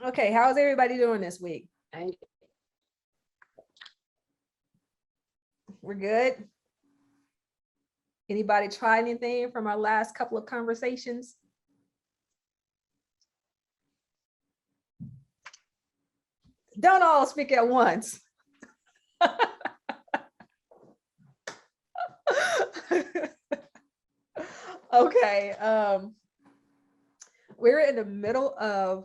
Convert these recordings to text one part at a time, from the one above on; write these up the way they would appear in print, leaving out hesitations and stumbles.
Okay, how's everybody doing this week? We're good. Anybody try anything from our last couple of conversations? Don't all speak at once. Okay, we're in the middle of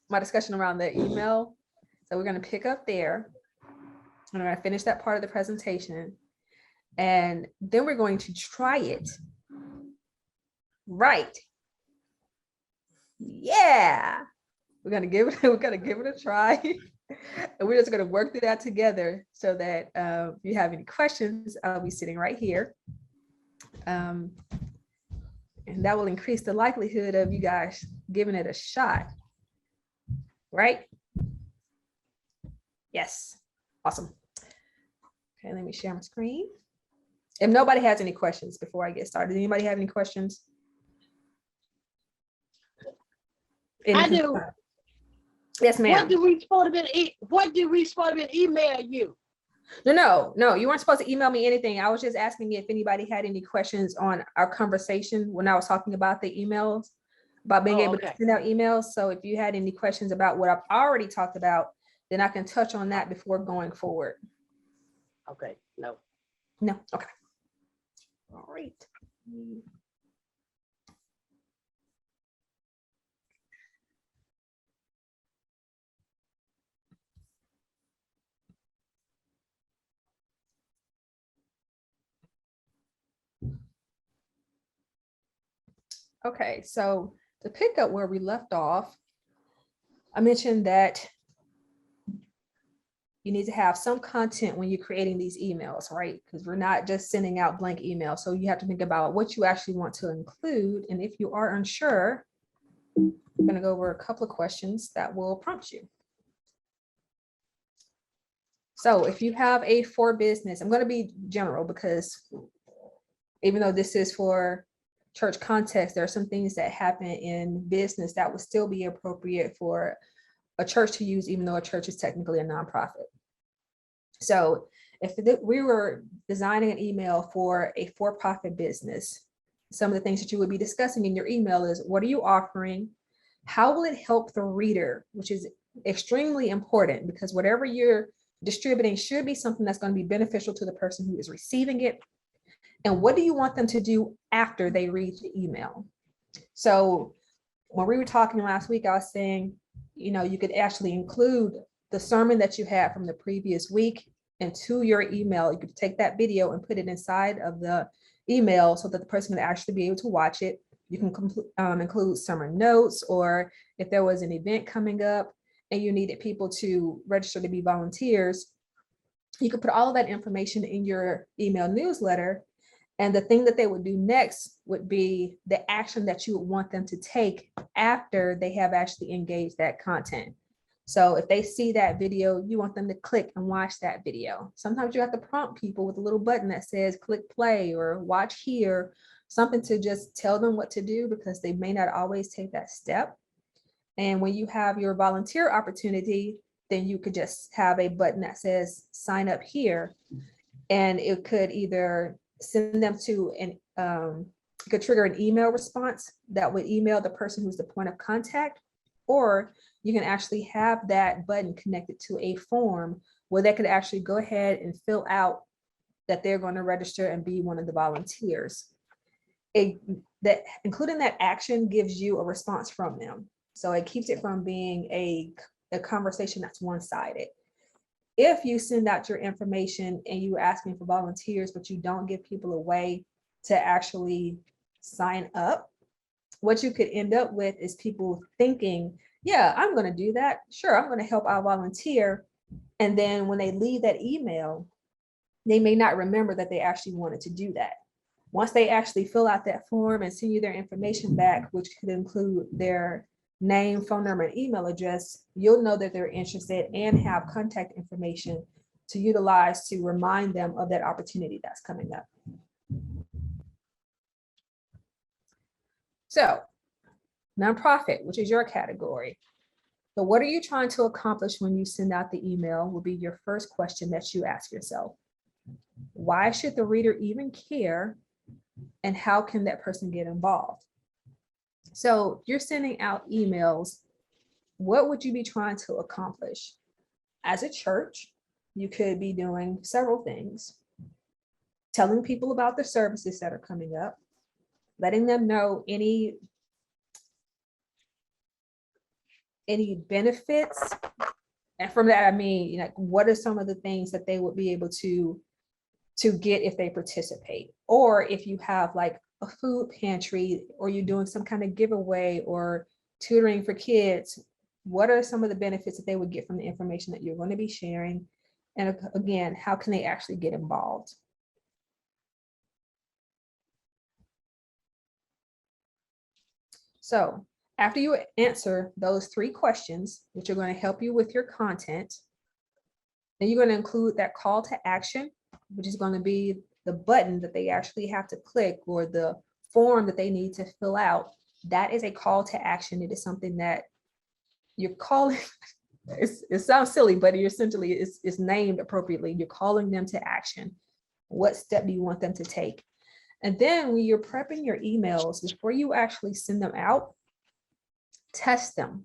my discussion around the email. So we're going to pick up there. I'm going to finish that part of the presentation. And then we're going to try it. Right. Yeah. We're going to give it a try. And we're just going to work through that together so that if you have any questions, I'll be sitting right here. And that will increase the likelihood of you guys giving it a shot. Right? Yes. Awesome. Okay, let me share my screen. If nobody has any questions before I get started, anybody have any questions? I do. Yes, ma'am. What did we supposed to email you? No, you weren't supposed to email me anything. I was just asking if anybody had any questions on our conversation when I was talking about the emails, about being able to send out emails. So if you had any questions about what I've already talked about, then I can touch on that before going forward. Okay, no. No, okay. All right. Okay, so to pick up where we left off, I mentioned that you need to have some content when you're creating these emails, right? Because we're not just sending out blank emails. So you have to think about what you actually want to include. And if you are unsure, I'm going to go over a couple of questions that will prompt you. So if you have a for business, I'm going to be general because even though this is for church context, there are some things that happen in business that would still be appropriate for a church to use, even though a church is technically a nonprofit. So if we were designing an email for a for-profit business, some of the things that you would be discussing in your email is, what are you offering? How will it help the reader, which is extremely important because whatever you're distributing should be something that's going to be beneficial to the person who is receiving it. And what do you want them to do after they read the email? So when we were talking last week, I was saying, you could actually include the sermon that you had from the previous week into your email. You could take that video and put it inside of the email so that the person can actually be able to watch it. You can include sermon notes, or if there was an event coming up and you needed people to register to be volunteers, you could put all of that information in your email newsletter. And the thing that they would do next would be the action that you would want them to take after they have actually engaged that content. So if they see that video, you want them to click and watch that video. Sometimes you have to prompt people with a little button that says click play or watch here, something to just tell them what to do because they may not always take that step. And when you have your volunteer opportunity, then you could just have a button that says sign up here. And it could either send them to it could trigger an email response that would email the person who's the point of contact, or you can actually have that button connected to a form where they could actually go ahead and fill out that they're going to register and be one of the volunteers. Including that action gives you a response from them. So it keeps it from being a conversation that's one-sided. If you send out your information and you're asking for volunteers, but you don't give people a way to actually sign up, what you could end up with is people thinking, yeah, I'm going to do that. Sure, I'm going to help out volunteer. And then when they leave that email, they may not remember that they actually wanted to do that. Once they actually fill out that form and send you their information back, which could include their name, phone number, and email address, you'll know that they're interested and have contact information to utilize to remind them of that opportunity that's coming up. So nonprofit, which is your category. So what are you trying to accomplish when you send out the email will be your first question that you ask yourself. Why should the reader even care? And how can that person get involved? So you're sending out emails. What would you be trying to accomplish? As a church, you could be doing several things. Telling people about the services that are coming up, letting them know any benefits. And from that, I mean, like, what are some of the things that they would be able to get if they participate? Or if you have like a food pantry, or you're doing some kind of giveaway or tutoring for kids, what are some of the benefits that they would get from the information that you're going to be sharing? And again, how can they actually get involved? So after you answer those 3 questions, which are going to help you with your content, then you're going to include that call to action, which is going to be the button that they actually have to click, or the form that they need to fill out. That is a call to action. It is something that you're calling. It sounds silly, but you're essentially, it's named appropriately. You're calling them to action. What step do you want them to take? And then when you're prepping your emails, before you actually send them out, test them.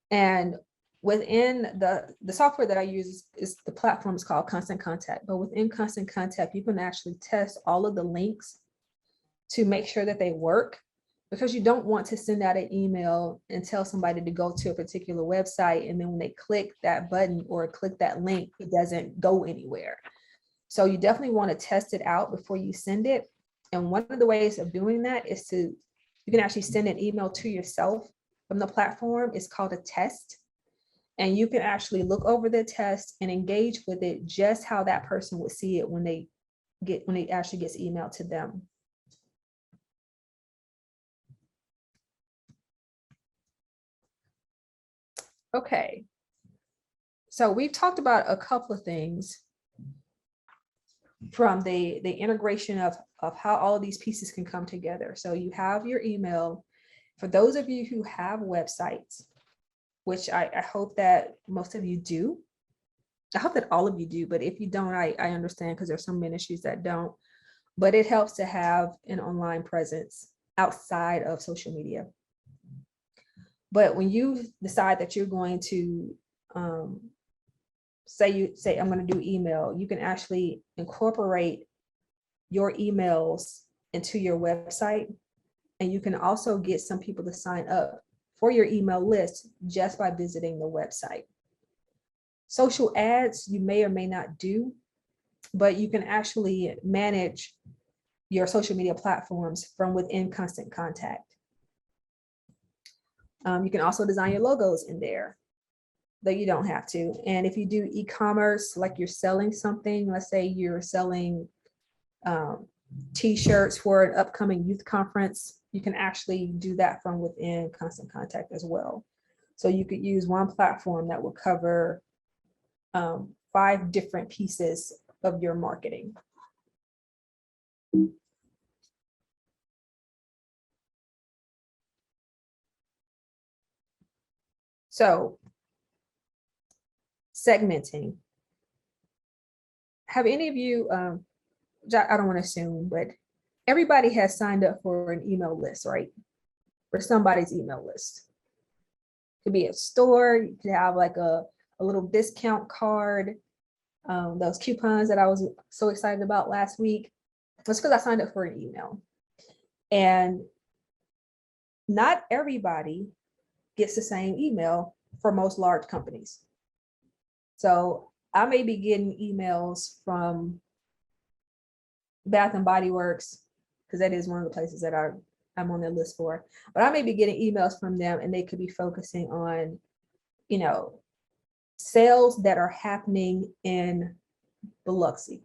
And within the software that I use is the platform is called Constant Contact. But within Constant Contact, you can actually test all of the links to make sure that they work, because you don't want to send out an email and tell somebody to go to a particular website, and then when they click that button or click that link, it doesn't go anywhere. So you definitely want to test it out before you send it. And one of the ways of doing that is you can actually send an email to yourself from the platform. It's called a test. And you can actually look over the test and engage with it just how that person would see it when it actually gets emailed to them. Okay. So we've talked about a couple of things, from the integration of how all of these pieces can come together. So you have your email. For those of you who have websites, which I hope that most of you do. I hope that all of you do, but if you don't, I understand, because there's some ministries that don't. But it helps to have an online presence outside of social media. But when you decide that you're going to say I'm going to do email, you can actually incorporate your emails into your website. And you can also get some people to sign up for your email list just by visiting the website. Social ads, you may or may not do, but you can actually manage your social media platforms from within Constant Contact. You can also design your logos in there, though you don't have to. And if you do e-commerce, like you're selling something, let's say you're selling t-shirts for an upcoming youth conference, you can actually do that from within Constant Contact as well. So you could use one platform that will cover 5 different pieces of your marketing. So segmenting. Have any of you, I don't want to assume, but everybody has signed up for an email list, right? For somebody's email list. It could be a store, you could have like a little discount card, those coupons that I was so excited about last week. That's because I signed up for an email. And not everybody gets the same email for most large companies. So I may be getting emails from Bath and Body Works, because that is one of the places that I'm on their list for. But I may be getting emails from them, and they could be focusing on, sales that are happening in Biloxi.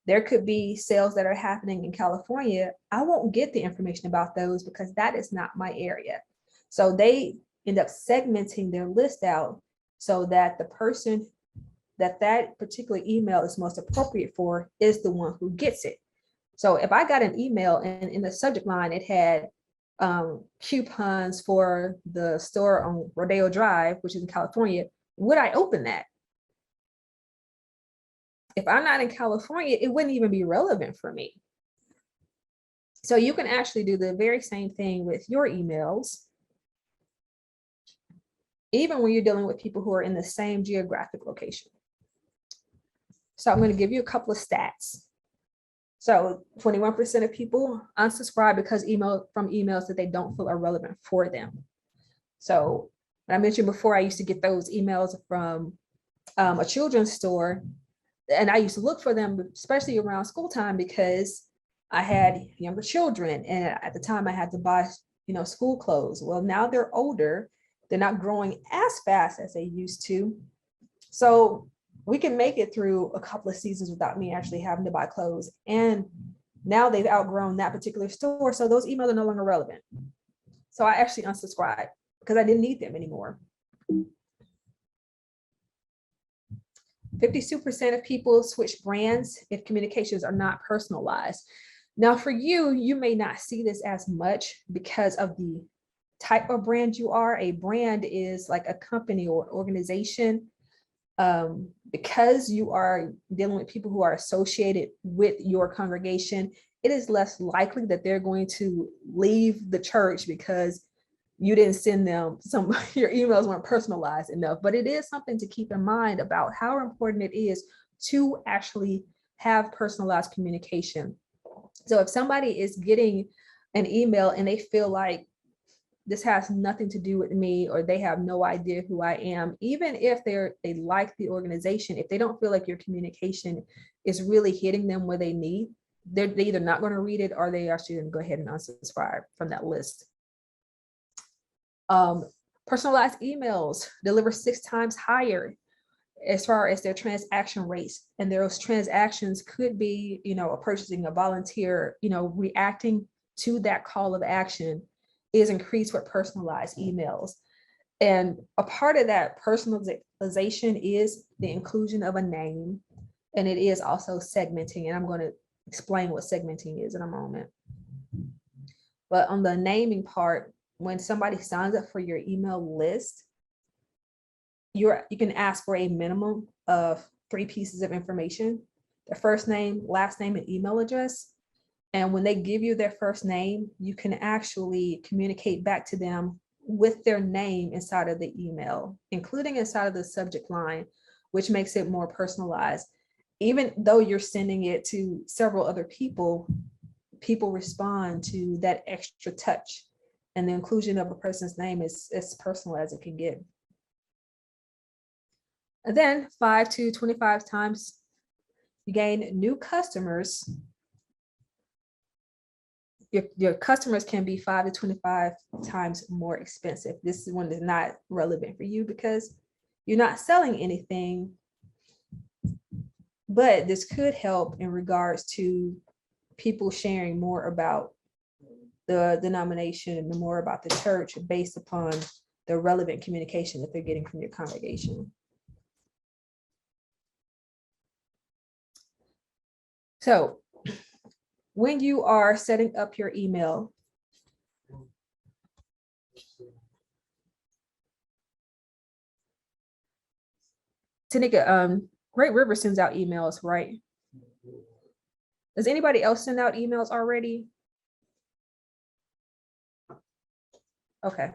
There could be sales that are happening in California. I won't get the information about those because that is not my area. So they end up segmenting their list out so that the person that particular email is most appropriate for is the one who gets it. So if I got an email and in the subject line, it had coupons for the store on Rodeo Drive, which is in California, would I open that? If I'm not in California, it wouldn't even be relevant for me. So you can actually do the very same thing with your emails, even when you're dealing with people who are in the same geographic location. So I'm going to give you a couple of stats. So 21% of people unsubscribe because from emails that they don't feel are relevant for them. So I mentioned before, I used to get those emails from a children's store, and I used to look for them, especially around school time, because I had younger children, and at the time I had to buy, school clothes. Well, now they're older, they're not growing as fast as they used to. So we can make it through a couple of seasons without me actually having to buy clothes. And now they've outgrown that particular store, so those emails are no longer relevant. So I actually unsubscribed because I didn't need them anymore. 52% of people switch brands if communications are not personalized. Now for you, you may not see this as much because of the type of brand you are. A brand is like a company or organization. Because you are dealing with people who are associated with your congregation, it is less likely that they're going to leave the church because you didn't send them your emails weren't personalized enough. But it is something to keep in mind about how important it is to actually have personalized communication. So if somebody is getting an email and they feel like this has nothing to do with me, or they have no idea who I am, even if they like the organization, if they don't feel like your communication is really hitting them where they need, they're either not going to read it or they actually going to go ahead and unsubscribe from that list. Personalized emails deliver 6 times higher as far as their transaction rates, and those transactions could be, a purchasing, a volunteer, reacting to that call of action is increased with personalized emails. And a part of that personalization is the inclusion of a name, and it is also segmenting. And I'm going to explain what segmenting is in a moment. But on the naming part, when somebody signs up for your email list, you can ask for a minimum of 3 pieces of information: their first name, last name, and email address. And when they give you their first name, you can actually communicate back to them with their name inside of the email, including inside of the subject line, which makes it more personalized. Even though you're sending it to several other people, people respond to that extra touch. And the inclusion of a person's name is as personal as it can get. And then 5 to 25 times you gain new customers. Your customers can be 5 to 25 times more expensive. This is one that's not relevant for you because you're not selling anything, but this could help in regards to people sharing more about the denomination and more about the church based upon the relevant communication that they're getting from your congregation. So when you are setting up your email, Tanika, Great River sends out emails, right? Does anybody else send out emails already? Okay.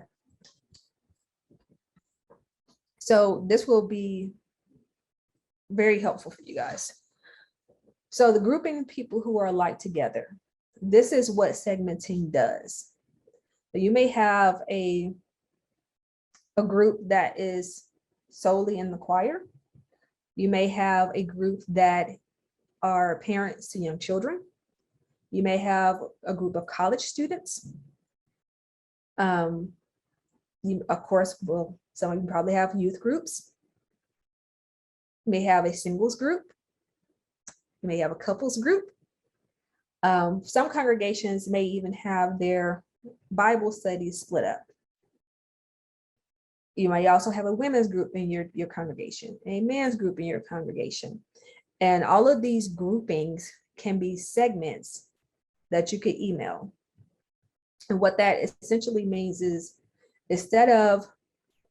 So this will be very helpful for you guys. So the grouping people who are alike together, this is what segmenting does. You may have a group that is solely in the choir. You may have a group that are parents to young children. You may have a group of college students. Of course, well, some of you probably have youth groups. You may have a singles group. You may have a couples group. Some congregations may even have their Bible studies split up. You might also have a women's group in your congregation, a men's group in your congregation. And all of these groupings can be segments that you could email. And what that essentially means is, instead of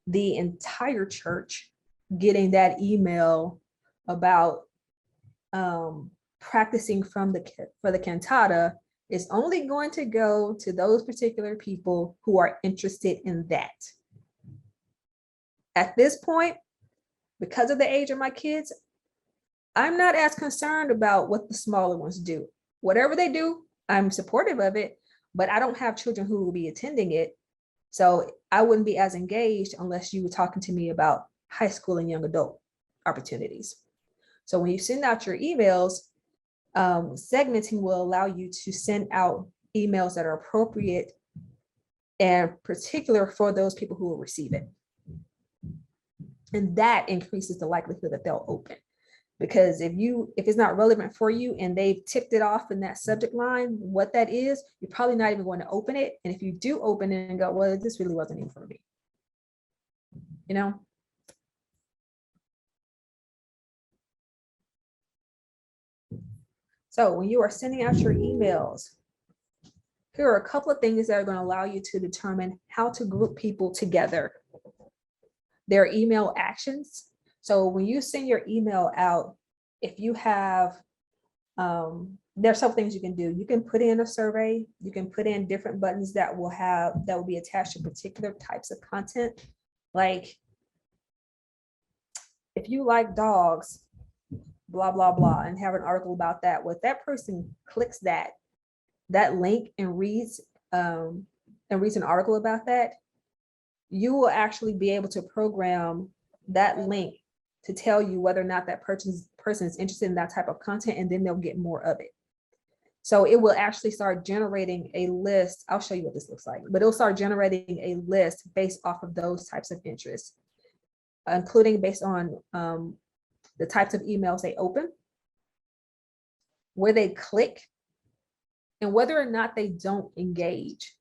the entire church getting that email about practicing for the cantata, is only going to go to those particular people who are interested in that. At this point, because of the age of my kids, I'm not as concerned about what the smaller ones do. Whatever they do, I'm supportive of it, but I don't have children who will be attending it. So I wouldn't be as engaged unless you were talking to me about high school and young adult opportunities. So when you send out your emails, segmenting will allow you to send out emails that are appropriate and particular for those people who will receive it. And that increases the likelihood that they'll open. Because if it's not relevant for you and they've ticked it off in that subject line, what that is, you're probably not even going to open it. And if you do open it and go, well, this really wasn't even for me, you know? So when you are sending out your emails, here are a couple of things that are going to allow you to determine how to group people together. Their email actions. So when you send your email out, if you have, there's some things you can do. You can put in a survey. You can put in different buttons that will be attached to particular types of content. Like, if you like dogs, blah, blah, blah, and have an article about that. What that person clicks that link and reads an article about that, you will actually be able to program that link to tell you whether or not that person is interested in that type of content, and then they'll get more of it. So it will actually start generating a list. I'll show you what this looks like, but it'll start generating a list based off of those types of interests, including based on the types of emails they open, where they click, and whether or not they don't engage.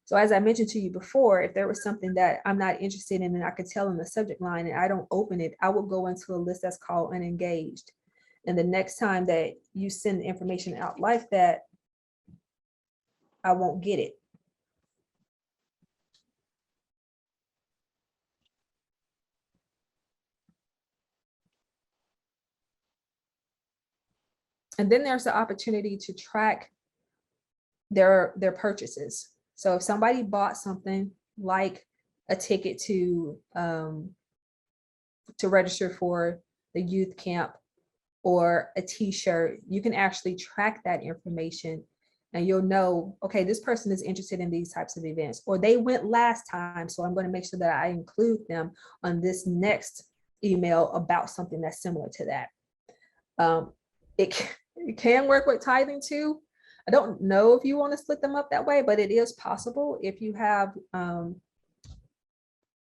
So as I mentioned to you before, if there was something that I'm not interested in and I could tell in the subject line and I don't open it, I will go into a list that's called unengaged. And the next time that you send information out like that, I won't get it. And then there's the opportunity to track their purchases. So if somebody bought something like a ticket to register for the youth camp or a t-shirt, you can actually track that information and you'll know, okay, this person is interested in these types of events, or they went last time, so I'm going to make sure that I include them on this next email about something that's similar to that. It can work with tithing too. I don't know if you want to split them up that way, but it is possible if you have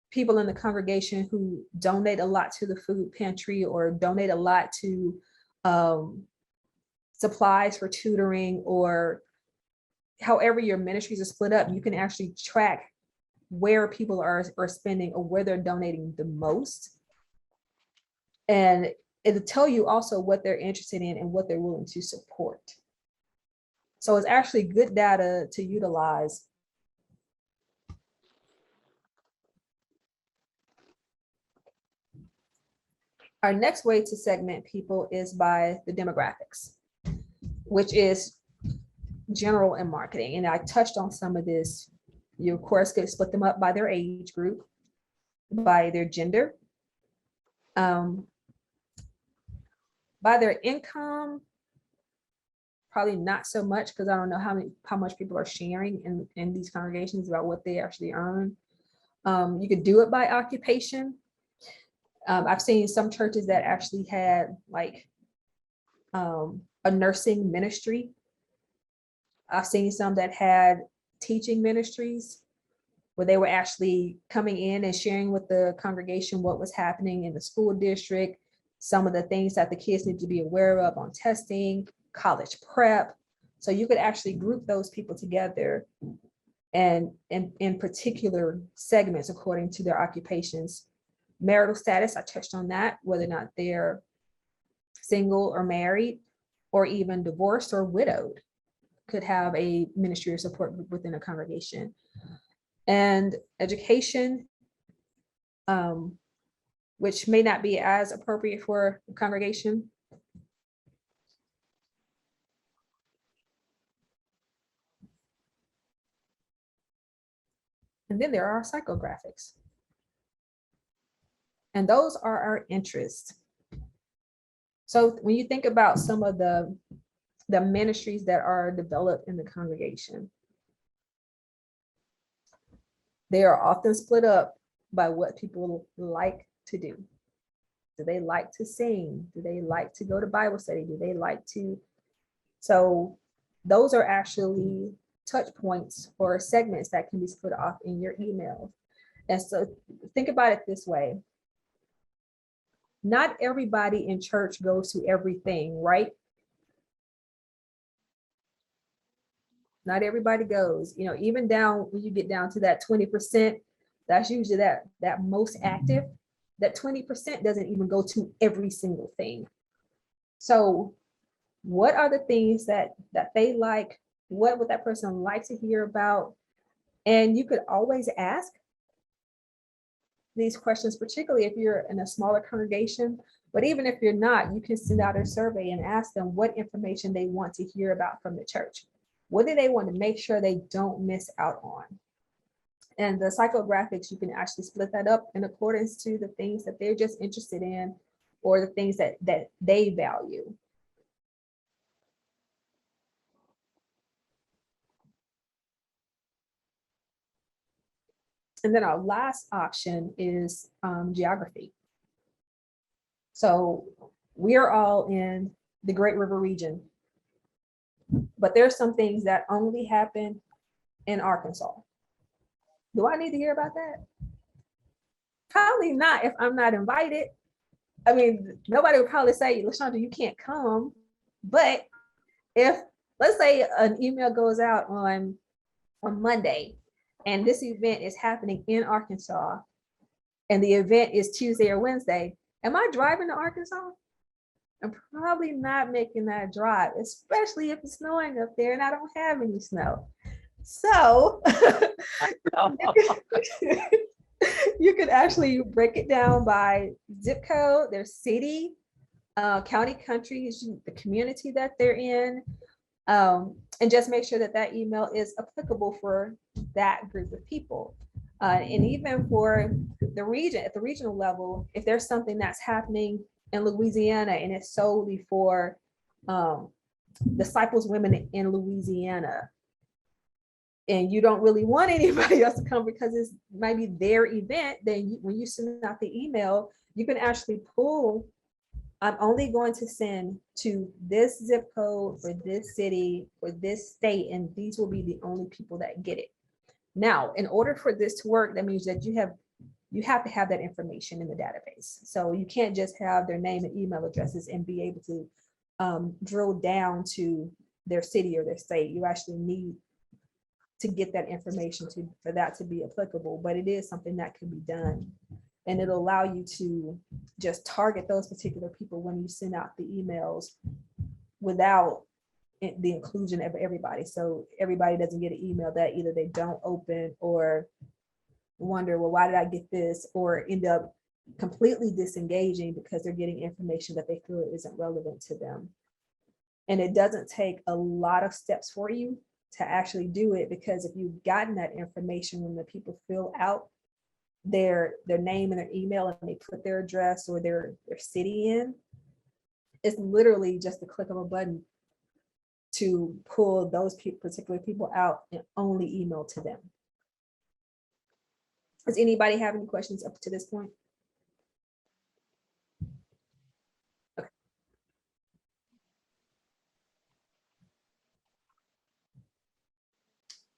people in the congregation who donate a lot to the food pantry or donate a lot to supplies for tutoring, or however your ministries are split up, you can actually track where people are spending or where they're donating the most. And it'll tell you also what they're interested in and what they're willing to support. So it's actually good data to utilize. Our next way to segment people is by the demographics, which is general in marketing. And I touched on some of this. You, of course, could split them up by their age group, by their gender, by their income. Probably not so much, because I don't know how much people are sharing in these congregations about what they actually earn. You could do it by occupation. I've seen some churches that actually had like a nursing ministry. I've seen some that had teaching ministries where they were actually coming in and sharing with the congregation what was happening in the school district, some of the things that the kids need to be aware of on testing, college prep. So you could actually group those people together and in particular segments according to their occupations. Marital status, I touched on that, whether or not they're single or married, or even divorced or widowed. could have a ministry or support group within a congregation. And education, which may not be as appropriate for a congregation. And then there are psychographics. And those are our interests. So when you think about some of the ministries that are developed in the congregation, they are often split up by what people like to do. Do they like to sing? Do they like to go to Bible study? Do they like to? So those are actually touch points or segments that can be split off in your email. And so think about it this way. Not everybody in church goes to everything, right? Not everybody goes, even down when you get down to that 20%, that's usually that most active. That 20% doesn't even go to every single thing. So what are the things that they like? What would that person like to hear about? And you could always ask these questions, particularly if you're in a smaller congregation. But even if you're not, you can send out a survey and ask them what information they want to hear about from the church. What do they want to make sure they don't miss out on? And the psychographics, you can actually split that up in accordance to the things that they're just interested in or the things that they value. And then our last option is geography. So we are all in the Great River region, but there's some things that only happen in Arkansas. Do I need to hear about that? Probably not if I'm not invited. I mean, nobody would probably say, LaShonda, you can't come. But if, let's say an email goes out on Monday, and this event is happening in Arkansas, and the event is Tuesday or Wednesday, am I driving to Arkansas? I'm probably not making that drive, especially if it's snowing up there and I don't have any snow. So you could actually break it down by zip code, their city, county, country, the community that they're in, and just make sure that that email is applicable for that group of people. And even for the region, at the regional level, if there's something that's happening in Louisiana and it's solely for disciples women in Louisiana, and you don't really want anybody else to come because it might be their event, then when you send out the email, you can actually pull, I'm only going to send to this zip code for this city, for this state, and these will be the only people that get it. Now, in order for this to work, that means that you have to have that information in the database. So you can't just have their name and email addresses and be able to drill down to their city or their state. You actually need to get that information for that to be applicable, but it is something that can be done. And it'll allow you to just target those particular people when you send out the emails without the inclusion of everybody. So everybody doesn't get an email that either they don't open or wonder, well, why did I get this? Or end up completely disengaging because they're getting information that they feel isn't relevant to them. And it doesn't take a lot of steps for you to actually do it, because if you've gotten that information, when the people fill out their name and their email and they put their address or their city in, it's literally just the click of a button to pull those particular people out and only email to them. Does anybody have any questions up to this point? Okay.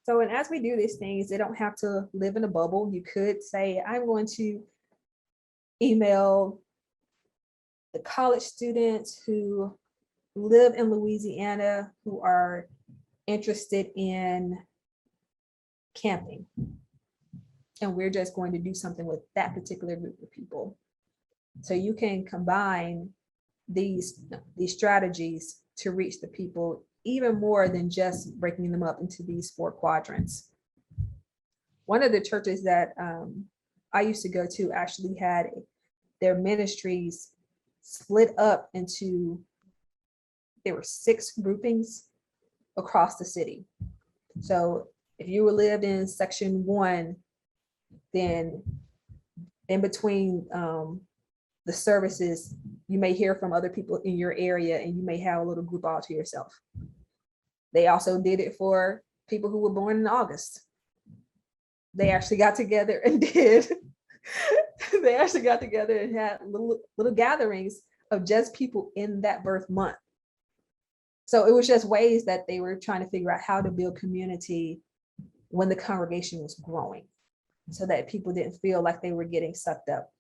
So, and as we do these things, they don't have to live in a bubble. You could say, I'm going to email the college students who live in Louisiana who are interested in camping. And we're just going to do something with that particular group of people. So you can combine these strategies to reach the people even more than just breaking them up into these 4 quadrants. One of the churches that I used to go to actually had their ministries split up into, there were 6 groupings across the city. So if you lived in section 1, then in between the services, you may hear from other people in your area and you may have a little group all to yourself. They also did it for people who were born in August. They actually got together and they actually got together and had little gatherings of just people in that birth month. So it was just ways that they were trying to figure out how to build community when the congregation was growing, so that people didn't feel like they were getting sucked up.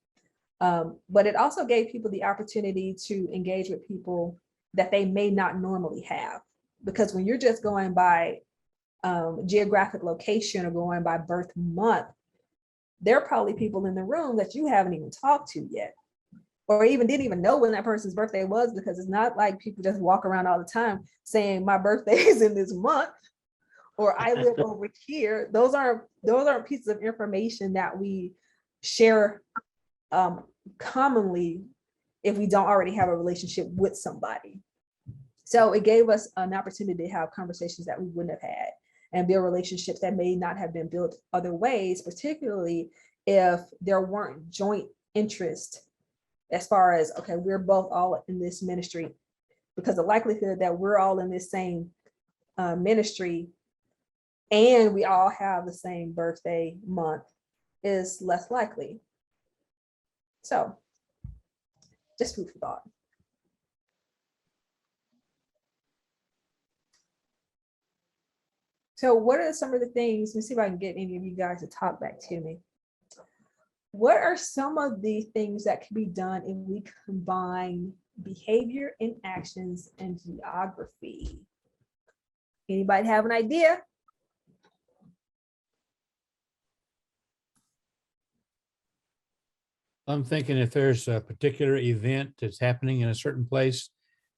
But it also gave people the opportunity to engage with people that they may not normally have. Because when you're just going by geographic location or going by birth month, there are probably people in the room that you haven't even talked to yet, or even didn't even know when that person's birthday was, because it's not like people just walk around all the time saying my birthday is in this month, or I live over here. Those aren't pieces of information that we share commonly if we don't already have a relationship with somebody. So it gave us an opportunity to have conversations that we wouldn't have had and build relationships that may not have been built other ways, particularly if there weren't joint interest as far as, okay, we're both all in this ministry, because the likelihood that we're all in this same ministry and we all have the same birthday month is less likely. So just food for thought. So what are some of the things, let me see if I can get any of you guys to talk back to me. What are some of the things that can be done if we combine behavior and actions and geography? Anybody have an idea? I'm thinking if there's a particular event that's happening in a certain place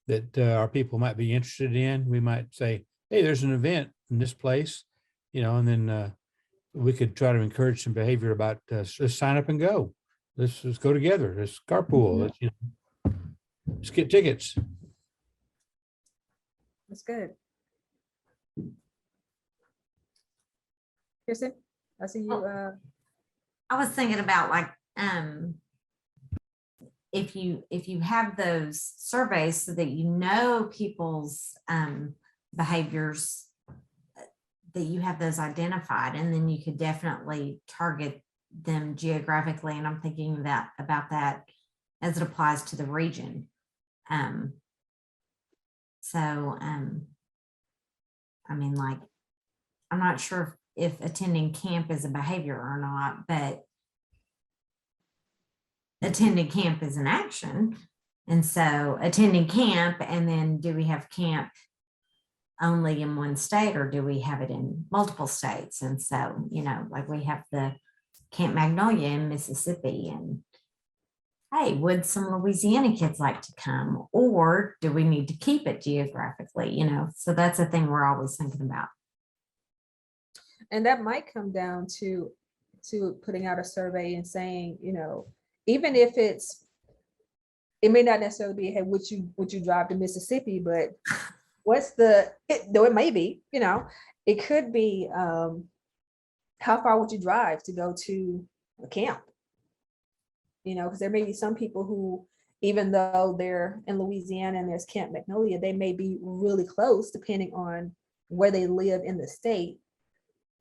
that our people might be interested in, we might say, hey, there's an event in this place, and then we could try to encourage some behavior about let's sign up and go. Let's go together. Let's carpool. Let's get tickets. That's good. Kirsten, I see you. I was thinking about like if you have those surveys so that you know people's behaviors, that you have those identified, and then you could definitely target them geographically. And I'm thinking about that as it applies to the region. I mean, like, I'm not sure if attending camp is a behavior or not, but attending camp is an action. And so attending camp, and then do we have camp only in one state, or do we have it in multiple states? And so, like we have the Camp Magnolia in Mississippi, and hey, would some Louisiana kids like to come, or do we need to keep it geographically? So that's a thing we're always thinking about. And that might come down to putting out a survey and saying, even if it may not necessarily be, hey, would you drive to Mississippi, but though it may be, it could be, how far would you drive to go to a camp? Because there may be some people who, even though they're in Louisiana and there's Camp Magnolia, they may be really close depending on where they live in the state,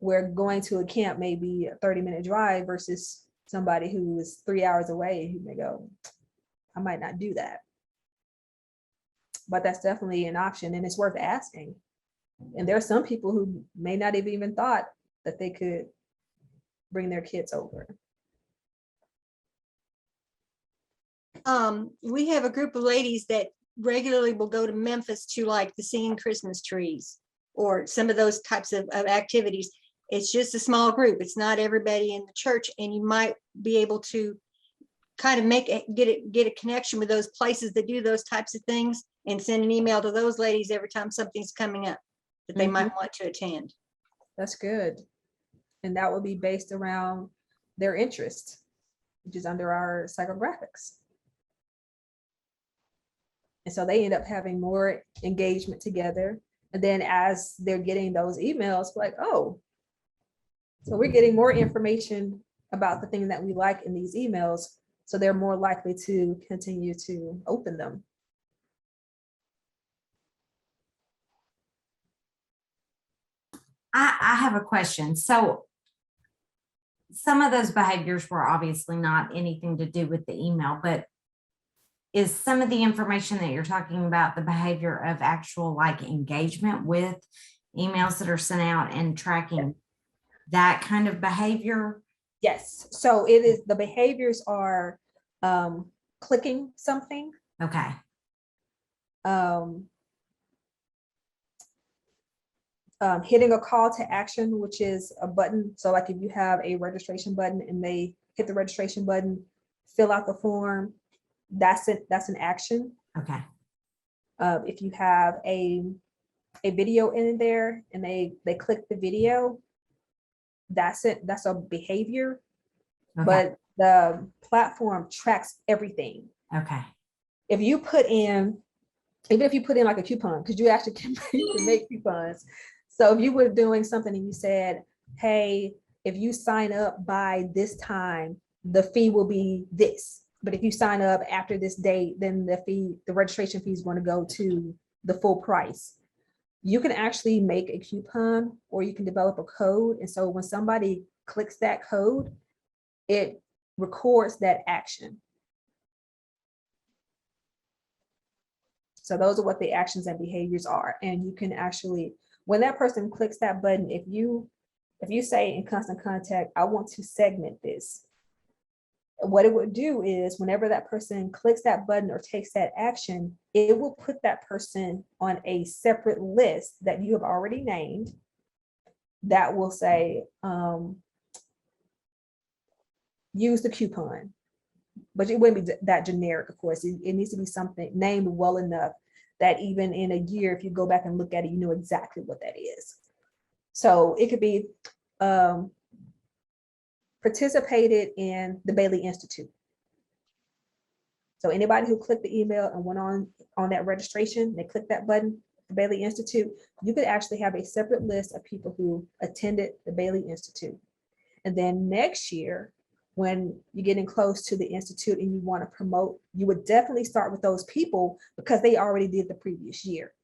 where going to a camp may be a 30-minute drive versus somebody who is 3 hours away who may go, I might not do that. But that's definitely an option, and it's worth asking. And there are some people who may not have even thought that they could bring their kids over. We have a group of ladies that regularly will go to Memphis to like the singing Christmas trees or some of those types of activities. It's just a small group. It's not everybody in the church, and you might be able to kind of get a connection with those places that do those types of things and send an email to those ladies every time something's coming up that they might want to attend. That's good. And that would be based around their interest, which is under our psychographics. And so they end up having more engagement together. And then as they're getting those emails, like, oh, so we're getting more information about the thing that we like in these emails. So they're more likely to continue to open them. I have a question. So some of those behaviors were obviously not anything to do with the email, but is some of the information that you're talking about the behavior of actual like engagement with emails that are sent out and tracking that kind of behavior? Yes, so it is, the behaviors are clicking something, Okay. Hitting a call to action, which is a button. So like if you have a registration button and they hit the registration button, fill out the form, that's it, that's an action. Okay. If you have a video in there and they click the video, that's it, that's a behavior. Okay. But the platform tracks everything. Okay. If you put in, even if you put in like a coupon, because you actually can, you can make coupons. So if you were doing something and you said, hey, if you sign up by this time, the fee will be this. But if you sign up after this date, then the fee, the registration fee is going to go to the full price. You can actually make a coupon or you can develop a code. And so when somebody clicks that code, it records that action. So those are what the actions and behaviors are. And you can actually, when that person clicks that button, if you say in Constant Contact, I want to segment this, what it would do is whenever that person clicks that button or takes that action, it will put that person on a separate list that you have already named that will say, use the coupon. But it wouldn't be that generic, of course. It needs to be something named well enough that even in a year, if you go back and look at it, you know exactly what that is. So it could be participated in the Bailey Institute. So anybody who clicked the email and went on that registration, they clicked that button, the Bailey Institute, you could actually have a separate list of people who attended the Bailey Institute. And then next year, when you're getting close to the Institute and you want to promote, you would definitely start with those people because they already did the previous year.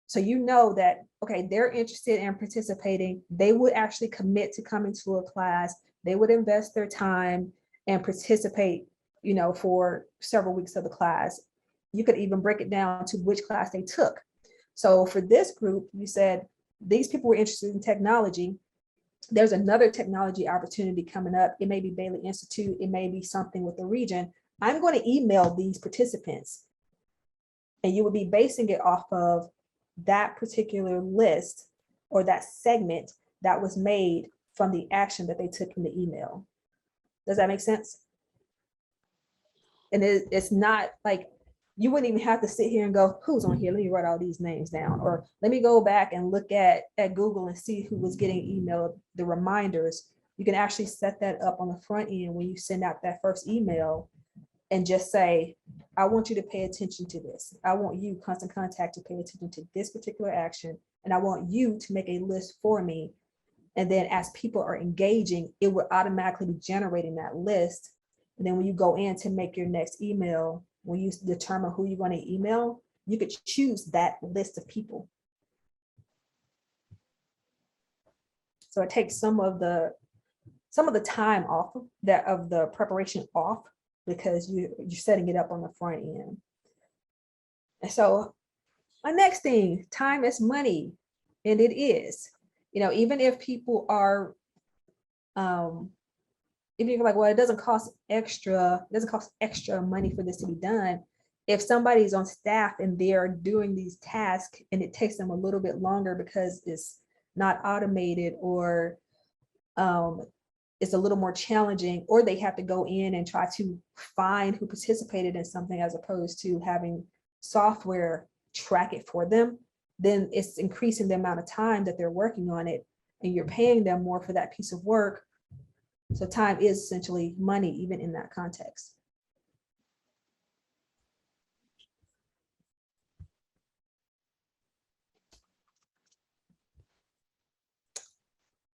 So you know that, okay, they're interested in participating. They would actually commit to coming to a class. They would invest their time and participate, you know, for several weeks of the class. You could even break it down to which class they took. So for this group, you said these people were interested in technology. There's another technology opportunity coming up. It may be Bailey Institute. It may be something with the region. I'm going to email these participants and you would be basing it off of that particular list or that segment that was made from the action that they took in the email. Does that make sense? And it's not like, you wouldn't even have to sit here and go, who's on here? Let me write all these names down. Or let me go back and look at Google and see who was getting emailed the reminders. You can actually set that up on the front end when you send out that first email and just say, I want you to pay attention to this. I want you, Constant Contact, to pay attention to this particular action. And I want you to make a list for me. And then as people are engaging, it will automatically be generating that list. And then when you go in to make your next email, when you determine who you want to email, you could choose that list of people. So it takes some of the time off of the preparation off because you're setting it up on the front end. And so my next thing, time is money, and it is. You know, even if people are, if you're like, well, it doesn't cost extra money for this to be done. If somebody's on staff and they're doing these tasks and it takes them a little bit longer because it's not automated or it's a little more challenging, or they have to go in and try to find who participated in something as opposed to having software track it for them, then it's increasing the amount of time that they're working on it, and you're paying them more for that piece of work. So time is essentially money, even in that context.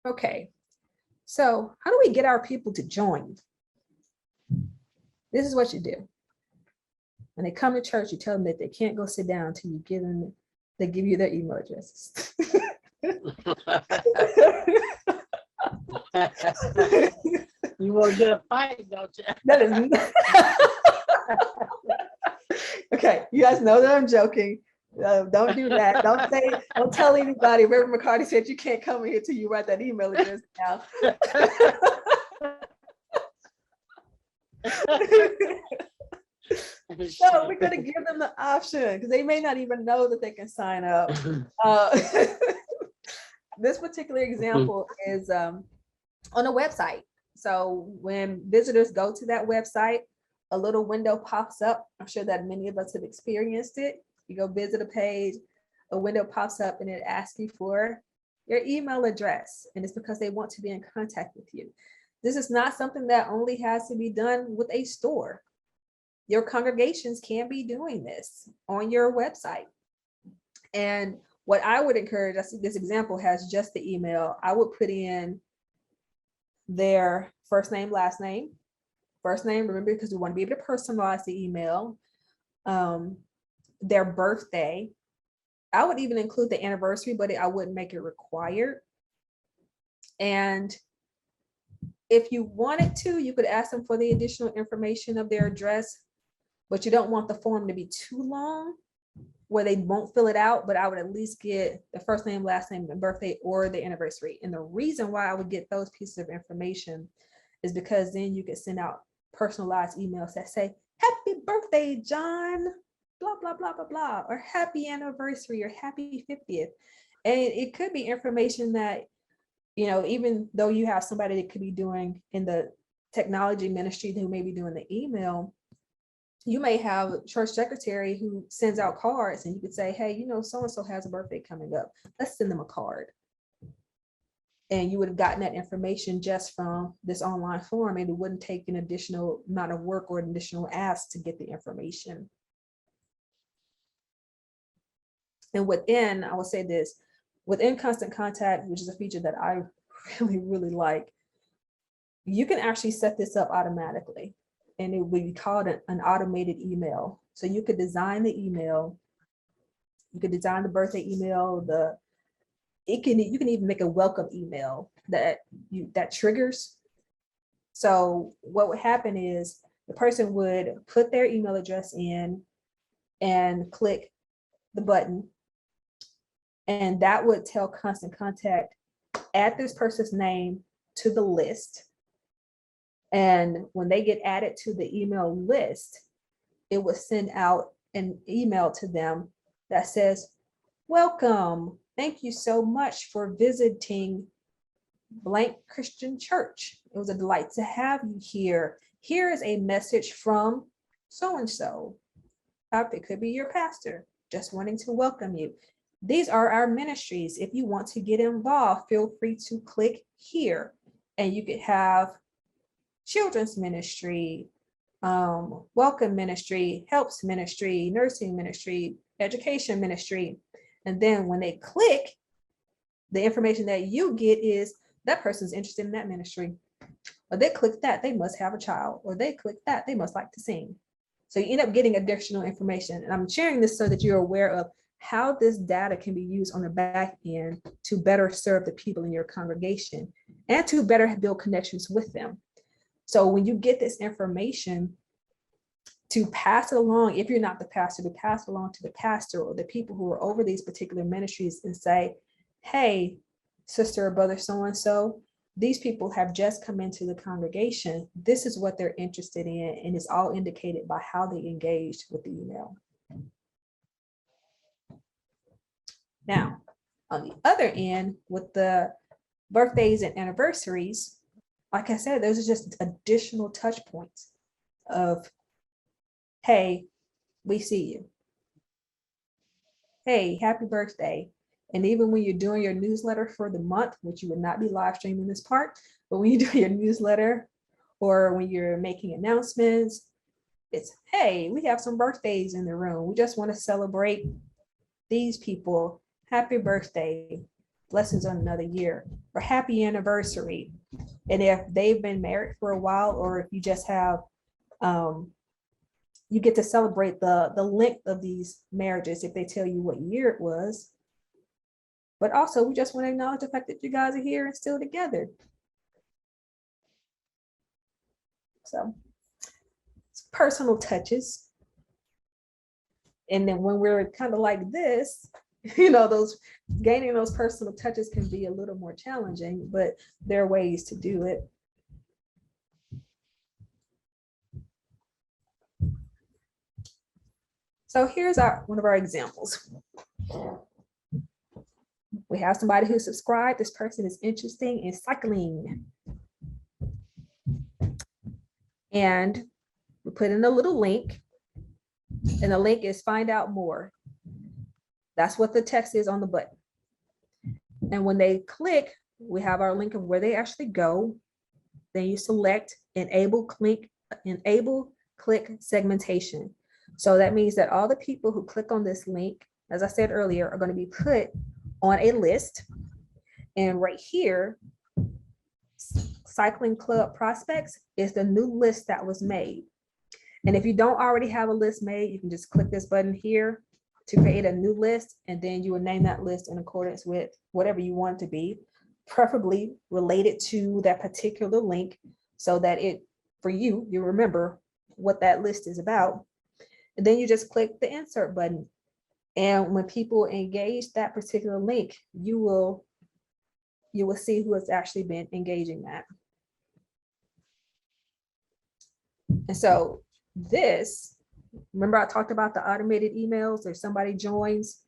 Okay, so how do we get our people to join? This is what you do. When they come to church, you tell them that they can't go sit down until you give them, they give you their email addresses. You want to get a fight, don't you? That is. Okay, you guys know that I'm joking. Don't do that. Don't tell anybody. Reverend McCarty said you can't come in here till you write that email address down. So we're gonna give them the option because they may not even know that they can sign up. This particular example is on a website. So when visitors go to that website, a little window pops up. I'm sure that many of us have experienced it. You go visit a page, a window pops up and it asks you for your email address. And it's because they want to be in contact with you. This is not something that only has to be done with a store. Your congregations can be doing this on your website. And what I would encourage, I see this example has just the email. I would put in their first name, last name. First name, remember, because we want to be able to personalize the email. Their birthday. I would even include the anniversary, but I wouldn't make it required. And if you wanted to, you could ask them for the additional information of their address, but you don't want the form to be too long where they won't fill it out. But I would at least get the first name, last name, the birthday, or the anniversary. And the reason why I would get those pieces of information is because then you could send out personalized emails that say, happy birthday, John, blah, blah, blah, blah, blah, or happy anniversary or happy 50th. And it could be information that, you know, even though you have somebody that could be doing in the technology ministry who may be doing the email, you may have a church secretary who sends out cards and you could say, hey, you know, so-and-so has a birthday coming up. Let's send them a card. And you would have gotten that information just from this online form, and it wouldn't take an additional amount of work or an additional ask to get the information. And within, I will say this, within Constant Contact, which is a feature that I really, really like, you can actually set this up automatically, and it would be called an automated email. So you could design the email, you could design the birthday email, you can even make a welcome email that triggers. So what would happen is the person would put their email address in and click the button, and that would tell Constant Contact, add this person's name to the list. And when they get added to the email list, it would send out an email to them that says, welcome, thank you so much for visiting blank Christian church. It was a delight to have you here. Here is a message from so-and-so. It could be your pastor, just wanting to welcome you. These are our ministries. If you want to get involved, feel free to click here. And you could have children's ministry, welcome ministry, helps ministry, nursing ministry, education ministry. And then when they click, the information that you get is that person's interested in that ministry. Or they click that, they must have a child. Or they click that, they must like to sing. So you end up getting additional information. And I'm sharing this so that you're aware of how this data can be used on the back end to better serve the people in your congregation and to better build connections with them. So when you get this information, to pass it along, if you're not the pastor, to pass it along to the pastor or the people who are over these particular ministries and say, hey, sister or brother so-and-so, these people have just come into the congregation. This is what they're interested in, and it's all indicated by how they engaged with the email. Now, on the other end, with the birthdays and anniversaries, like I said, those are just additional touch points of, hey, we see you. hey, happy birthday. And even when you're doing your newsletter for the month, which you would not be live streaming this part, but when you do your newsletter or when you're making announcements, it's, hey, we have some birthdays in the room. We just want to celebrate these people. Happy birthday. Blessings on another year, or happy anniversary. And if they've been married for a while, or if you just have, you get to celebrate the length of these marriages if they tell you what year it was. But also, we just want to acknowledge the fact that you guys are here and still together. So it's personal touches. And then when we're kind of like this, those gaining those personal touches can be a little more challenging, but there are ways to do it. So here's one of our examples. We have somebody who subscribed. This person is interested in cycling. And we put in a little link, and the link is find out more. That's what the text is on the button. And when they click, we have our link of where they actually go. Then you select enable click segmentation. So that means that all the people who click on this link, as I said earlier, are going to be put on a list. And right here, Cycling Club Prospects is the new list that was made. And if you don't already have a list made, you can just click this button here to create a new list, and then you will name that list in accordance with whatever you want it to be, preferably related to that particular link, so that for you remember what that list is about. And then you just click the insert button. And when people engage that particular link, you will see who has actually been engaging that. And so this, remember I talked about the automated emails, or somebody joins.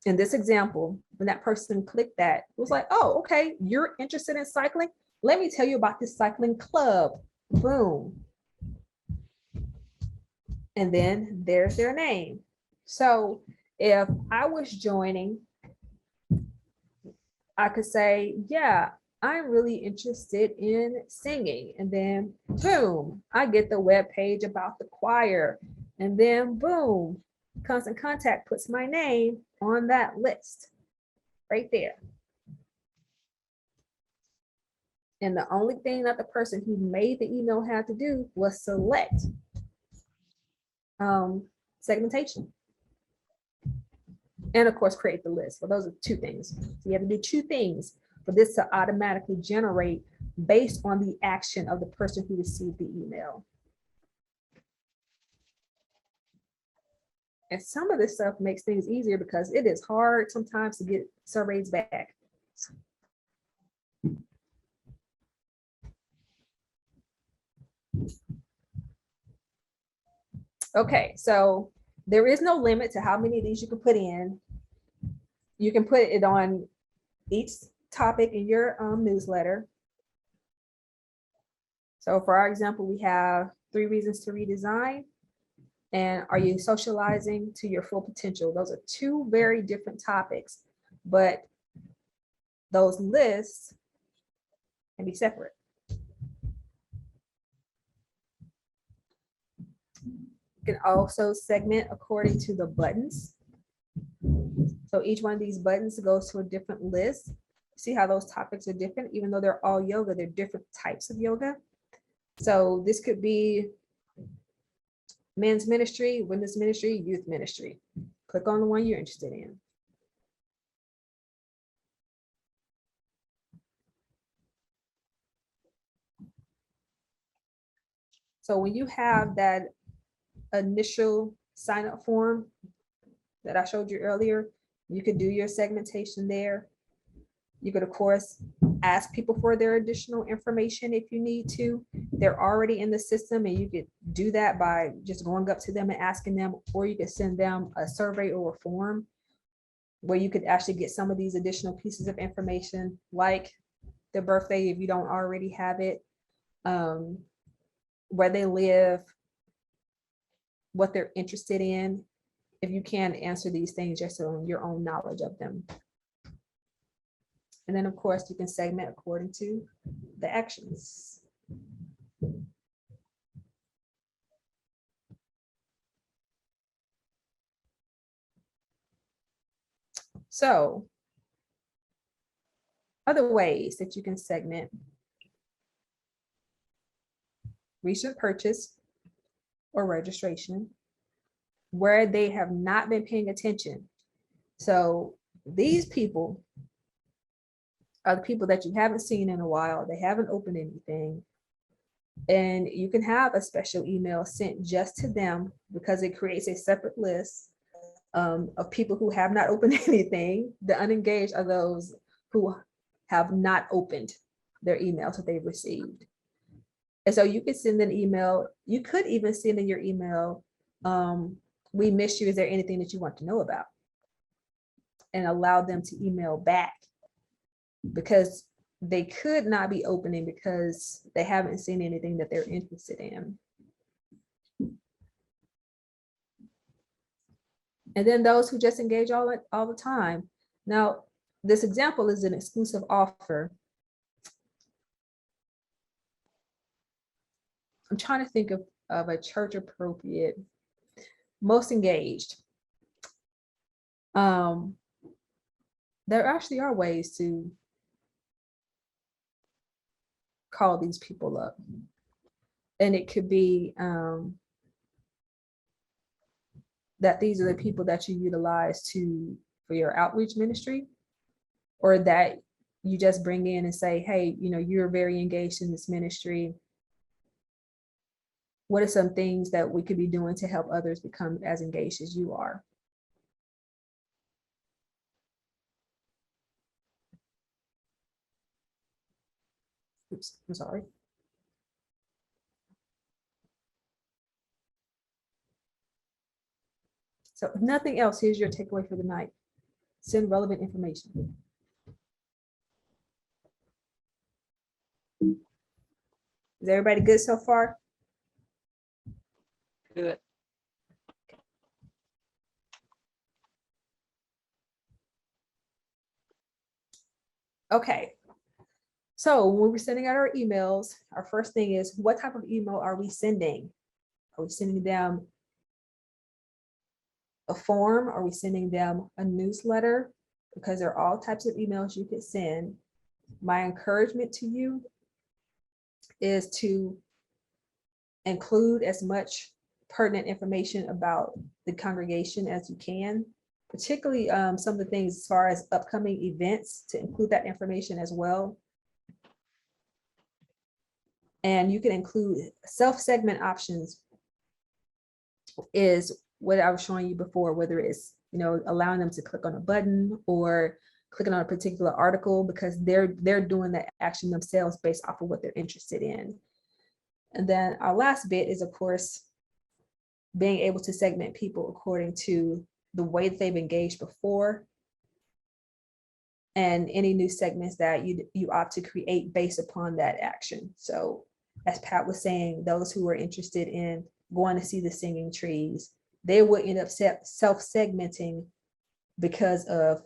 In this example, when that person clicked that, it was like, oh, okay, you're interested in cycling? Let me tell you about this cycling club. Boom. And then there's their name. So if I was joining, I could say, yeah, I'm really interested in singing. And then boom, I get the web page about the choir. And then boom, Constant Contact puts my name on that list right there. And the only thing that the person who made the email had to do was select segmentation. And of course, create the list. So those are two things. So you have to do two things for this to automatically generate based on the action of the person who received the email. And some of this stuff makes things easier because it is hard sometimes to get surveys back. Okay, so there is no limit to how many of these you can put in. You can put it on each topic in your newsletter. So for our example, we have 3 reasons to redesign, and are you socializing to your full potential? Those are 2 very different topics, but those lists can be separate. You can also segment according to the buttons. So each one of these buttons goes to a different list. See how those topics are different, even though they're all yoga, they're different types of yoga. So this could be men's ministry, women's ministry, youth ministry. Click on the one you're interested in. So when you have that initial sign up form that I showed you earlier, you could do your segmentation there. You could, of course, ask people for their additional information if you need to. They're already in the system, and you could do that by just going up to them and asking them, or you could send them a survey or a form where you could actually get some of these additional pieces of information, like their birthday if you don't already have it, where they live, what they're interested in. if you can answer these things just on your own knowledge of them. And then, of course, you can segment according to the actions. So other ways that you can segment: recent purchase or registration, where they have not been paying attention. So these people are the people that you haven't seen in a while. They haven't opened anything. And you can have a special email sent just to them, because it creates a separate list of people who have not opened anything. The unengaged are those who have not opened their emails that they've received. And so you could send an email. You could even send in your email, we missed you. Is there anything that you want to know about? And allow them to email back, because they could not be opening because they haven't seen anything that they're interested in. And then those who just engage all the time. Now, this example is an exclusive offer. I'm trying to think of a church appropriate, most engaged. There actually are ways to call these people up. And it could be that these are the people that you utilize for your outreach ministry, or that you just bring in and say, hey, you're very engaged in this ministry. What are some things that we could be doing to help others become as engaged as you are? Oops, I'm sorry. So if nothing else, here's your takeaway for the night. Send relevant information. Is everybody good so far? Good. Okay. So when we're sending out our emails, our first thing is, what type of email are we sending? Are we sending them a form? Are we sending them a newsletter? Because there are all types of emails you could send. My encouragement to you is to include as much pertinent information about the congregation as you can, particularly some of the things as far as upcoming events, to include that information as well. And you can include self-segment options, is what I was showing you before, whether it's, allowing them to click on a button or clicking on a particular article, because they're doing that action themselves based off of what they're interested in. And then our last bit is, of course, being able to segment people according to the way that they've engaged before, and any new segments that you opt to create based upon that action. So as Pat was saying, those who are interested in going to see the singing trees, they would end up self-segmenting because of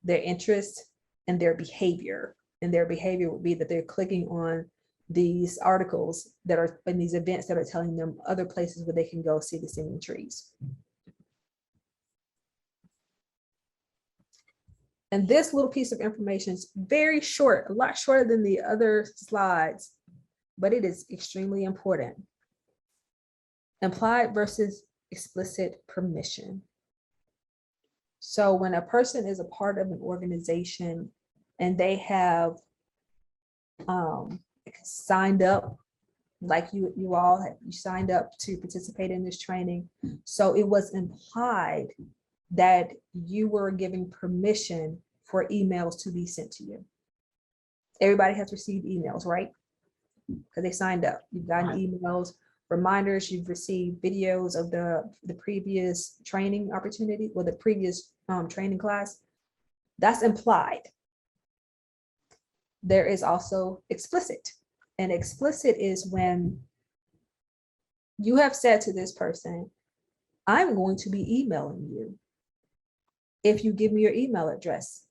their interest and their behavior. And their behavior would be that they're clicking on these articles that are in these events that are telling them other places where they can go see the singing trees. And this little piece of information is very short, a lot shorter than the other slides, but it is extremely important. Implied versus explicit permission. So when a person is a part of an organization and they have signed up, like you signed up to participate in this training, so it was implied that you were giving permission for emails to be sent to you. Everybody has received emails, right? Because they signed up. You've gotten emails, reminders, you've received videos of the previous training opportunity, or the previous training class. That's implied. There is also explicit. And explicit is when you have said to this person, I'm going to be emailing you. If you give me your email address,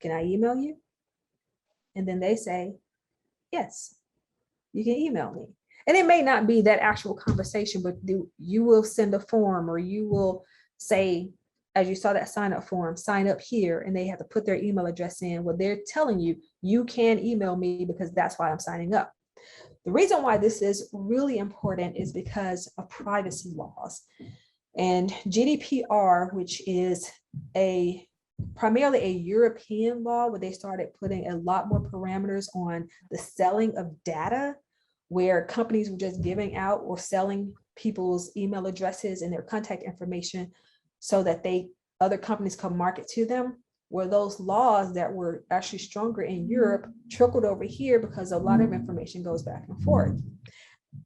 can I email you? And then they say, yes, you can email me. And it may not be that actual conversation, but you will send a form, or you will say, as you saw that sign up form, sign up here, and they have to put their email address in. Well, they're telling you, you can email me because that's why I'm signing up. The reason why this is really important is because of privacy laws. And GDPR, which is primarily a European law, where they started putting a lot more parameters on the selling of data, where companies were just giving out or selling people's email addresses and their contact information so that other companies could market to them, where those laws that were actually stronger in Europe trickled over here because a lot of information goes back and forth.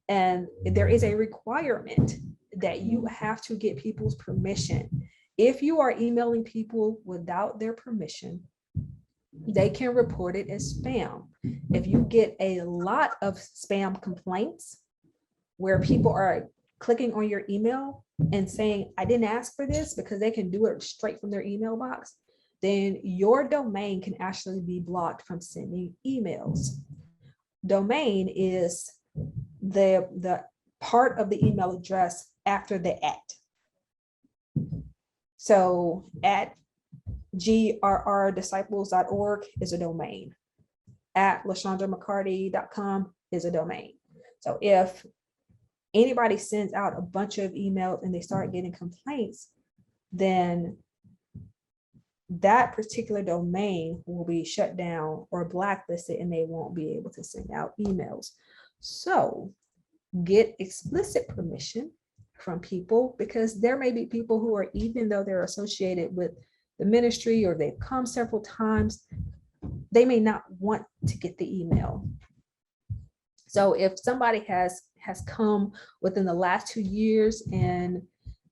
And there is a requirement that you have to get people's permission. If you are emailing people without their permission, they can report it as spam. If you get a lot of spam complaints where people are clicking on your email and saying, I didn't ask for this, because they can do it straight from their email box, then your domain can actually be blocked from sending emails. Domain is the part of the email address after the at. So at grrdisciples.org is a domain. At LaShondaMcCarty.com is a domain. So if anybody sends out a bunch of emails and they start getting complaints, then that particular domain will be shut down or blacklisted, and they won't be able to send out emails. So get explicit permission from people, because there may be people who are, even though they're associated with the ministry or they've come several times, they may not want to get the email. So if somebody has come within the last 2 years and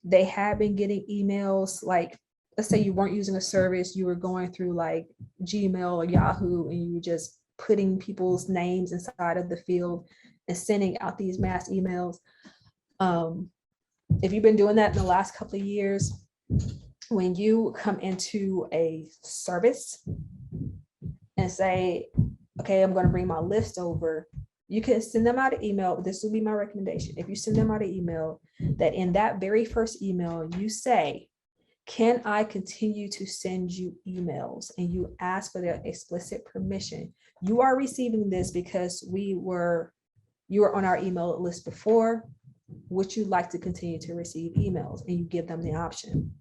they have been getting emails, like, let's say you weren't using a service, you were going through like Gmail or Yahoo, and you were just putting people's names inside of the field and sending out these mass emails. If you've been doing that in the last couple of years, when you come into a service and say, okay, I'm going to bring my list over, you can send them out an email. This will be my recommendation. If you send them out an email, that in that very first email, you say, can I continue to send you emails? And you ask for their explicit permission. You are receiving this because you were on our email list before. Would you like to continue to receive emails? And you give them the option.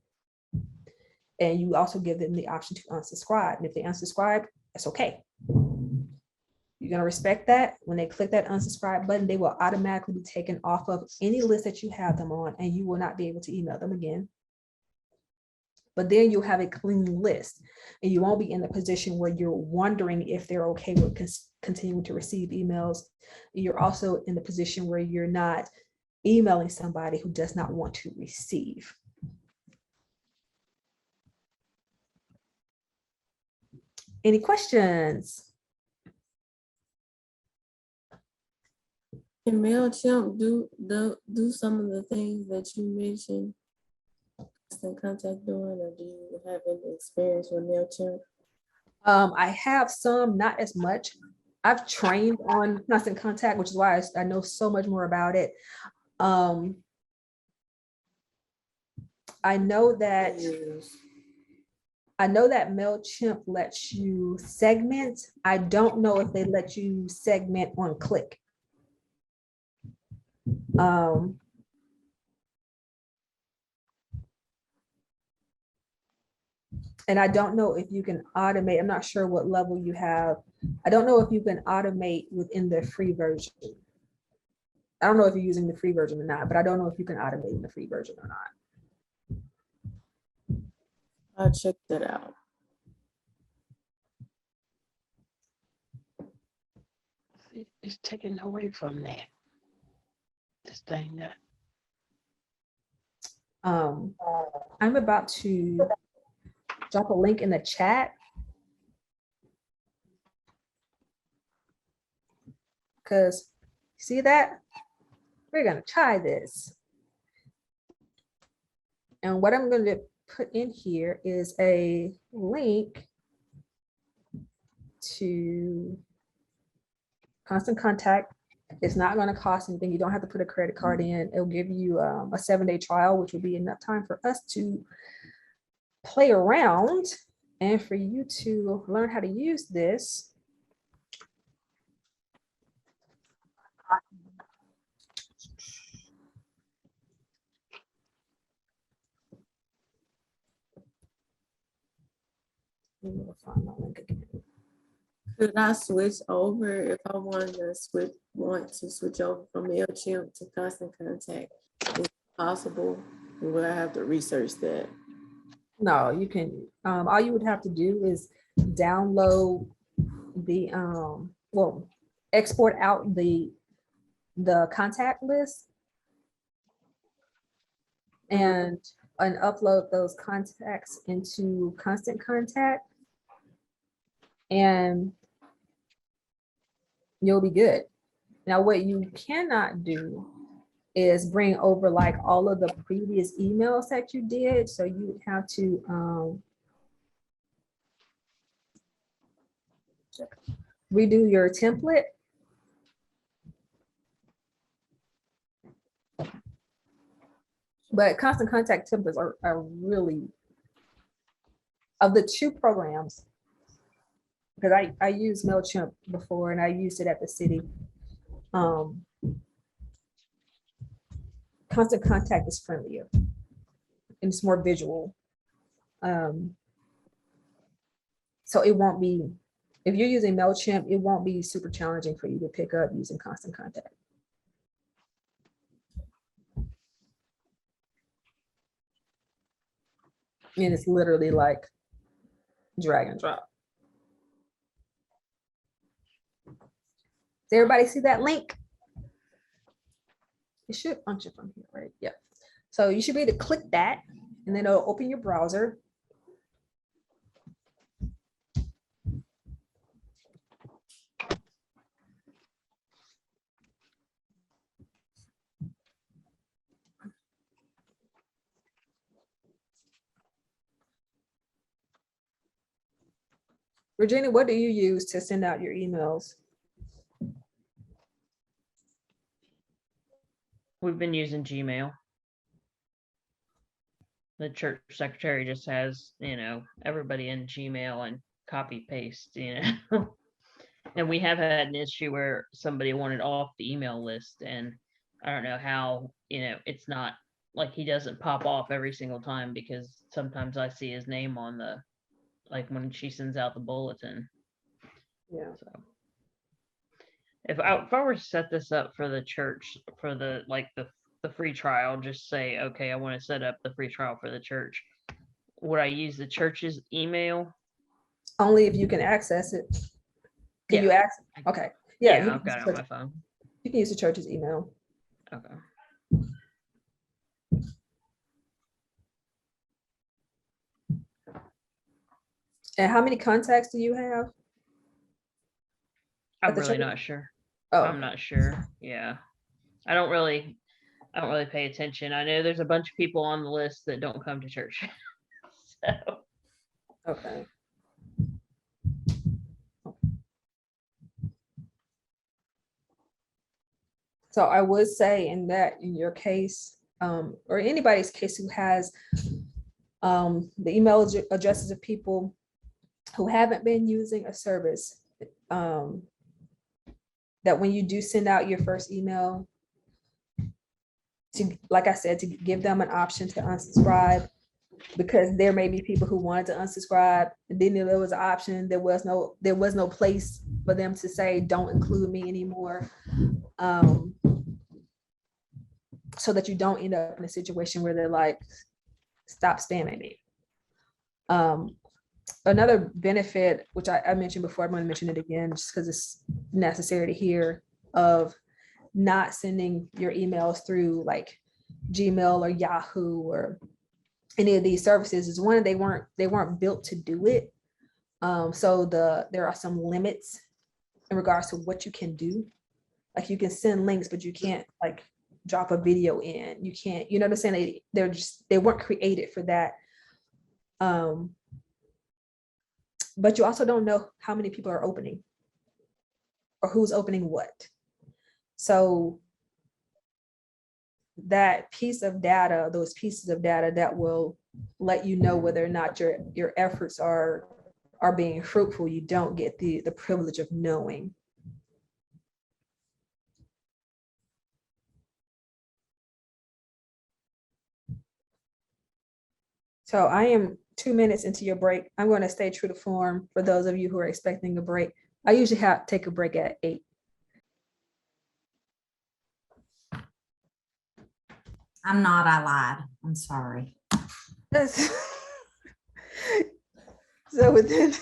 And you also give them the option to unsubscribe. And if they unsubscribe, that's okay. You're going to respect that. When they click that unsubscribe button, they will automatically be taken off of any list that you have them on, and you will not be able to email them again. But then you'll have a clean list, and you won't be in the position where you're wondering if they're okay with continuing to receive emails. You're also in the position where you're not emailing somebody who does not want to receive. Any questions? Can MailChimp do some of the things that you mentioned Constant Contact doing, or do you have any experience with MailChimp? I have some, not as much. I've trained on Constant Contact, which is why I know so much more about it. I know that MailChimp lets you segment. I don't know if they let you segment on click. And I don't know if you can automate. I'm not sure what level you have. I don't know if you can automate within the free version. I don't know if you're using the free version or not, but I don't know if you can automate in the free version or not. I'll check that out. It's taken away from that. This thing that. I'm about to drop a link in the chat. Because see that? We're gonna try this. And what I'm going to put in here is a link to Constant Contact. It's not going to cost anything. You don't have to put a credit card in. It'll give you a 7-day trial, which will be enough time for us to play around and for you to learn how to use this. I'm gonna find my link again. Could I switch over if I want to switch over from MailChimp to Constant Contact? Is it possible? Or would I have to research that? No, you can, all you would have to do is download the, well, export out the contact list and upload those contacts into Constant Contact. And you'll be good. Now, what you cannot do is bring over like all of the previous emails that you did. So you would have to redo your template. But Constant Contact templates are really, of the two programs, because I used MailChimp before and I used it at the city. Constant Contact is friendlier and it's more visual. So it won't be, if you're using MailChimp, it won't be super challenging for you to pick up using Constant Contact. And it's literally like drag and drop. Does everybody see that link? It should function from here, right? Yeah. So you should be able to click that and then it'll open your browser. Regina, what do you use to send out your emails? We've been using Gmail. The church secretary just has, everybody in Gmail and copy paste, And we have had an issue where somebody wanted off the email list, and I don't know how, it's not like he doesn't pop off every single time, because sometimes I see his name on the, like when she sends out the bulletin. Yeah. So if I were to set this up for the church for the free trial, just say, okay, I want to set up the free trial for the church. Would I use the church's email? Only if you can access it. Can you access? Okay. Yeah, I've got it on my phone. you can use the church's email. Okay. And how many contacts do you have? I'm At the really church? not sure. Oh, I'm not sure. Yeah. I don't really pay attention. I know there's a bunch of people on the list that don't come to church. So okay. So I would say in your case, or anybody's case who has the email addresses of people who haven't been using a service, that when you do send out your first email, to, like I said, to give them an option to unsubscribe, because there may be people who wanted to unsubscribe, and then there was an option, there was no place for them to say, don't include me anymore. So that you don't end up in a situation where they're like, stop spamming me. Another benefit, which I mentioned before, I'm going to mention it again just because it's necessary to hear, of not sending your emails through like Gmail or Yahoo or any of these services, is one, they weren't built to do it. So there are some limits in regards to what you can do. Like you can send links, but you can't like drop a video in. You can't, you know what I'm saying? They weren't created for that. But you also don't know how many people are opening or who's opening what. So that piece of data, those pieces of data that will let you know whether or not your efforts are being fruitful, you don't get the privilege of knowing. So I am 2 minutes into your break. I'm going to stay true to form for those of you who are expecting a break. I usually take a break at 8. I'm not, I lied. I'm sorry. So within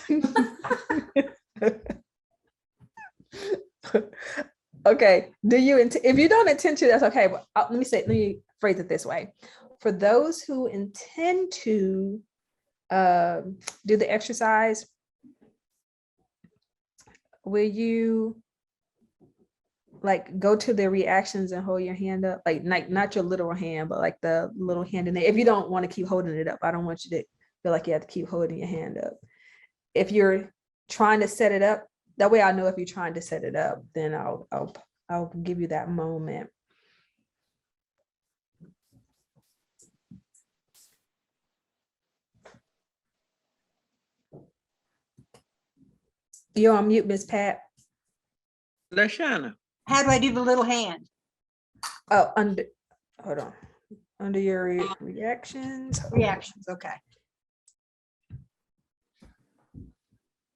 okay, if you don't intend to, that's okay. But let me phrase it this way. For those who intend to do the exercise, will you like go to the reactions and hold your hand up, like not your literal hand, but like the little hand in there? If you don't want to keep holding it up, I don't want you to feel like you have to keep holding your hand up. If you're trying to set it up, that way I know if you're trying to set it up, then I'll give you that moment. You're on mute, Miss Pat. Lashana. How do I do the little hand? Oh, hold on. Under your reactions. Reactions, okay.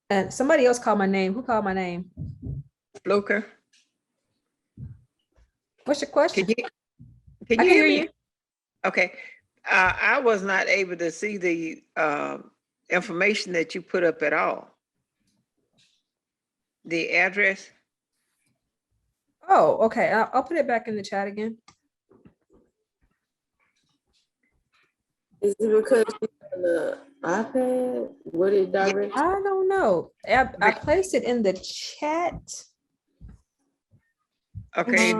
And somebody else called my name. Who called my name? Fluker. What's your question? Can I you can hear hear me? you. Okay. I was not able to see the information that you put up at all. The address. Oh, okay. I'll put it back in the chat again. Is it because you on the iPad? Would it direct? I don't know. I placed it in the chat. Okay.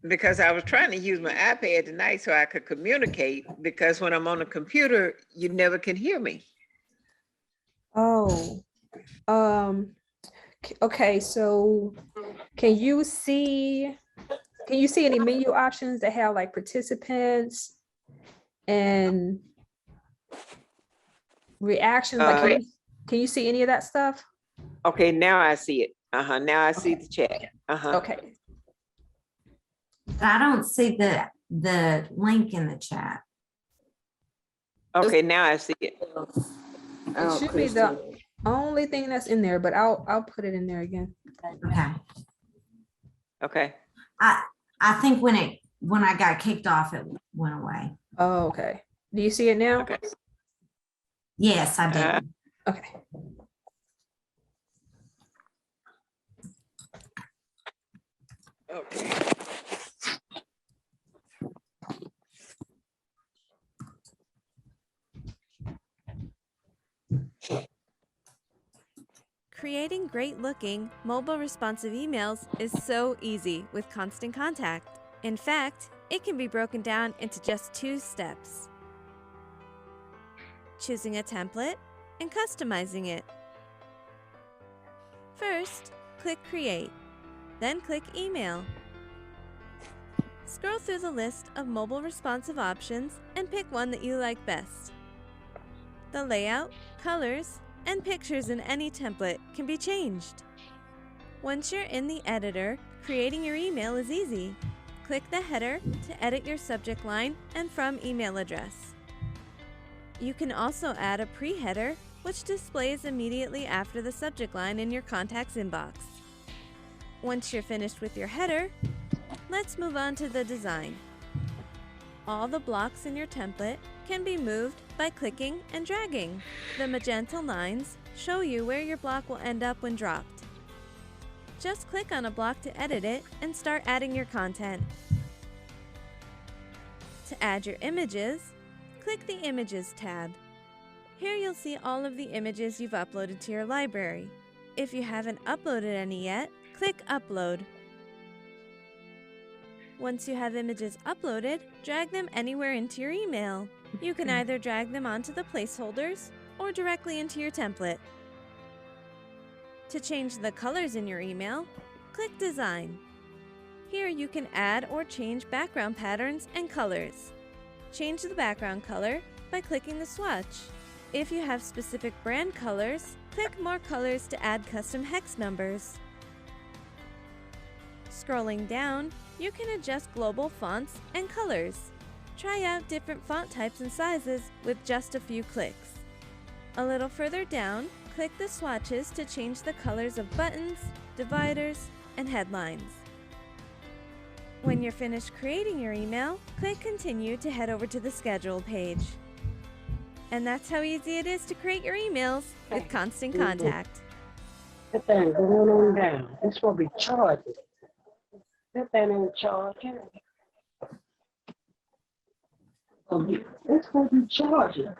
Because I was trying to use my iPad tonight so I could communicate, because when I'm on the computer, you never can hear me. Oh, okay. So can you see any menu options that have like participants and reactions? Like, can you see any of that stuff? Okay, now I see it. Now I see the chat. Okay. But I don't see the link in the chat. Okay, now I see it. It should be the only thing that's in there, but I'll put it in there again. Okay. Okay. I think when I got kicked off, it went away. Oh, okay. Do you see it now? Okay. Yes, I did. Okay. Okay. Creating great-looking, mobile responsive emails is so easy with Constant Contact. In fact, it can be broken down into just 2 steps: choosing a template and customizing it. First, click Create, then click Email. Scroll through the list of mobile responsive options and pick one that you like best. The layout, colors, and pictures in any template can be changed. Once you're in the editor, creating your email is easy. Click the header to edit your subject line and from email address. You can also add a pre-header, which displays immediately after the subject line in your contact's inbox. Once you're finished with your header, let's move on to the design. All the blocks in your template can be moved by clicking and dragging. The magenta lines show you where your block will end up when dropped. Just click on a block to edit it and start adding your content. To add your images, click the Images tab. Here you'll see all of the images you've uploaded to your library. If you haven't uploaded any yet, click Upload. Once you have images uploaded, drag them anywhere into your email. You can either drag them onto the placeholders or directly into your template. To change the colors in your email, click Design. Here you can add or change background patterns and colors. Change the background color by clicking the swatch. If you have specific brand colors, click More Colors to add custom hex numbers. Scrolling down, you can adjust global fonts and colors. Try out different font types and sizes with just a few clicks. A little further down, click the swatches to change the colors of buttons, dividers, and headlines. When you're finished creating your email, click Continue to head over to the Schedule page. And that's how easy it is to create your emails with Constant Contact. That thing going on down. It's gonna be charging. That thing ain't charging. It's gonna be charging.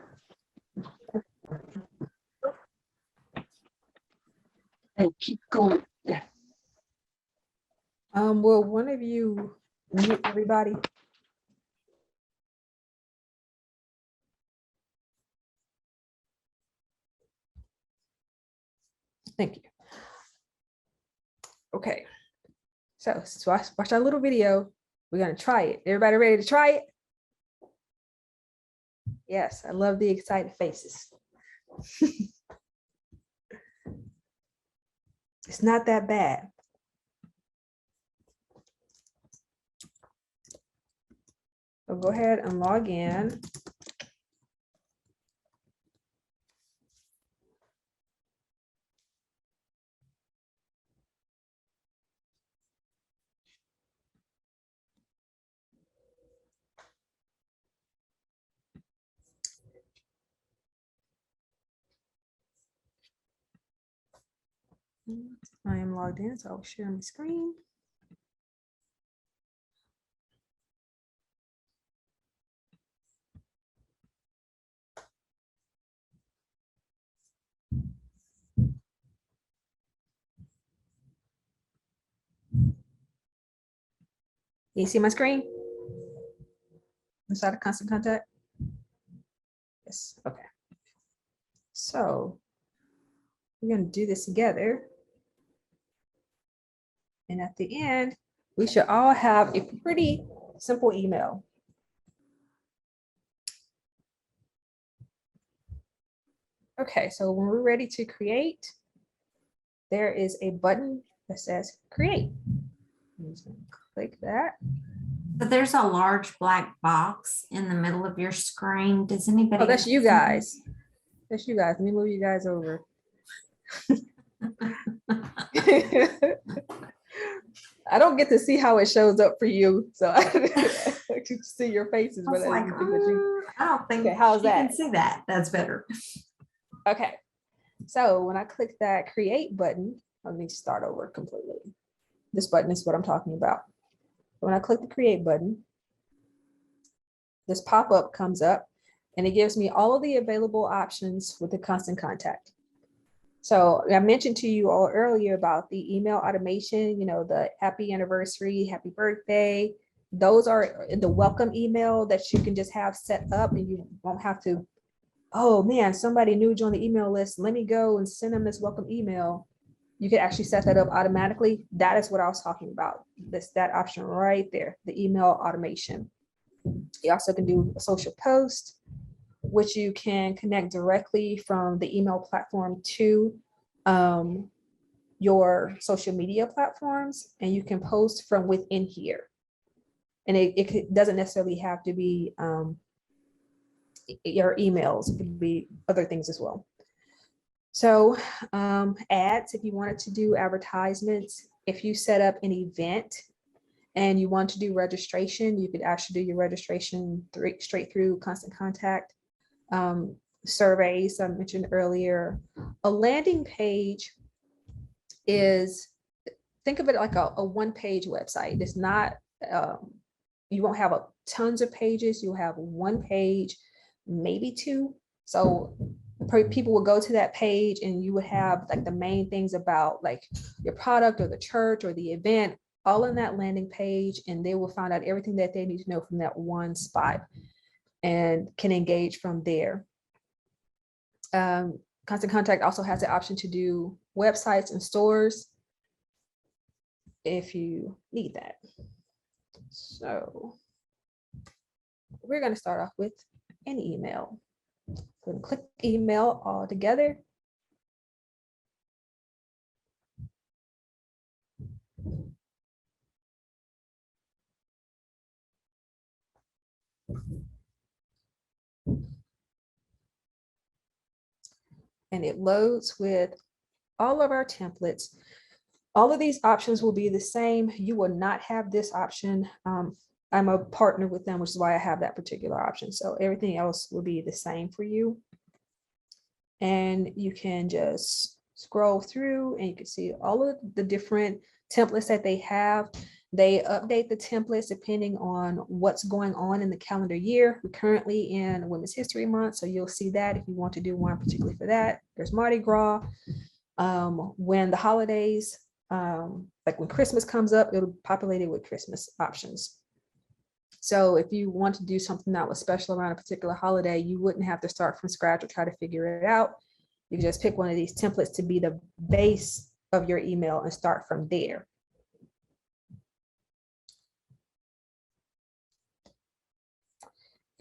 And keep going. Will one of you mute everybody? Thank you. Okay. So watch our little video. We're gonna try it. Everybody ready to try it? Yes, I love the excited faces. It's not that bad. So go ahead and log in. I am logged in, so I'll share my screen. You see my screen? Inside of Constant Contact? Yes, okay. So we're gonna do this together. And at the end, we should all have a pretty simple email. Okay, so when we're ready to create, there is a button that says create. I'm just gonna click that. But there's a large black box in the middle of your screen. Does anybody? Oh, that's you guys. That's you guys. Let me move you guys over. I don't get to see how it shows up for you, so I can see your faces. I was like, I don't think Okay, how's you can that? see that. That's better. Okay, so when I click that create button, let me start over completely. This button is what I'm talking about. When I click the create button, this pop-up comes up and it gives me all of the available options with the Constant Contact. So I mentioned to you all earlier about the email automation, you know, the happy anniversary, happy birthday. Those are the welcome email that you can just have set up and you won't have to, oh man, somebody new joined the email list. Let me go and send them this welcome email. You can actually set that up automatically. That is what I was talking about. That option right there, the email automation. You also can do a social post, which you can connect directly from the email platform to your social media platforms, and you can post from within here. And it doesn't necessarily have to be your emails, it could be other things as well. So ads, if you wanted to do advertisements, if you set up an event and you want to do registration, you could actually do your registration straight through Constant Contact. Surveys I mentioned earlier. A landing page is, think of it like a one-page website. It's not, you won't have tons of pages. You'll have one page, maybe two. So people will go to that page and you would have like the main things about like your product or the church or the event all in that landing page, and they will find out everything that they need to know from that one spot and can engage from there. Constant Contact also has the option to do websites and stores if you need that. So we're going to start off with an email. Go and click email all together. And it loads with all of our templates. All of these options will be the same. You will not have this option. I'm a partner with them, which is why I have that particular option. So everything else will be the same for you. And you can just scroll through and you can see all of the different templates that they have. They update the templates depending on what's going on in the calendar year. We're currently in Women's History Month, so you'll see that if you want to do one particularly for that. There's Mardi Gras. When the holidays, like when Christmas comes up, it'll populate it with Christmas options. So if you want to do something that was special around a particular holiday, you wouldn't have to start from scratch or try to figure it out. You can just pick one of these templates to be the base of your email and start from there.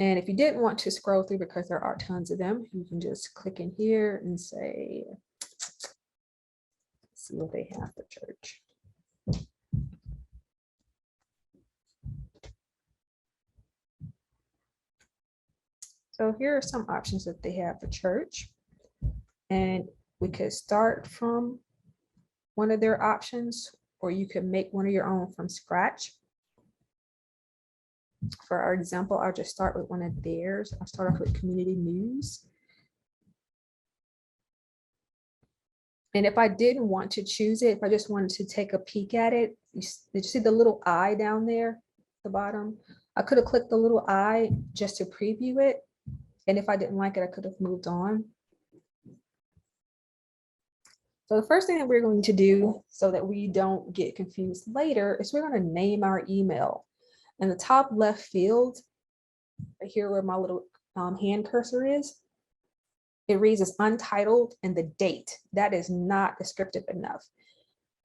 And if you didn't want to scroll through because there are tons of them, you can just click in here and say, see what they have for church. So here are some options that they have for church. And we could start from one of their options, or you could make one of your own from scratch. For our example, I'll just start with one of theirs. I'll start off with community news. And if I didn't want to choose it, if I just wanted to take a peek at it, did you see the little eye down there at the bottom? I could have clicked the little eye just to preview it. And if I didn't like it, I could have moved on. So the first thing that we're going to do so that we don't get confused later is we're going to name our email. In the top left field, right here where my little hand cursor is, it reads as untitled and the date. That is not descriptive enough.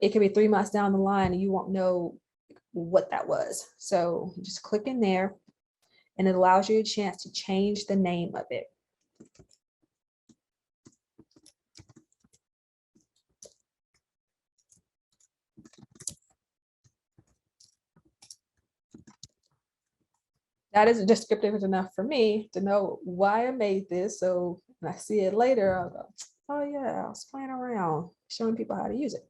It could be 3 months down the line and you won't know what that was. So just click in there and it allows you a chance to change the name of it. That isn't descriptive enough for me to know why I made this. So when I see it later, I'll go, oh yeah, I was playing around, showing people how to use it.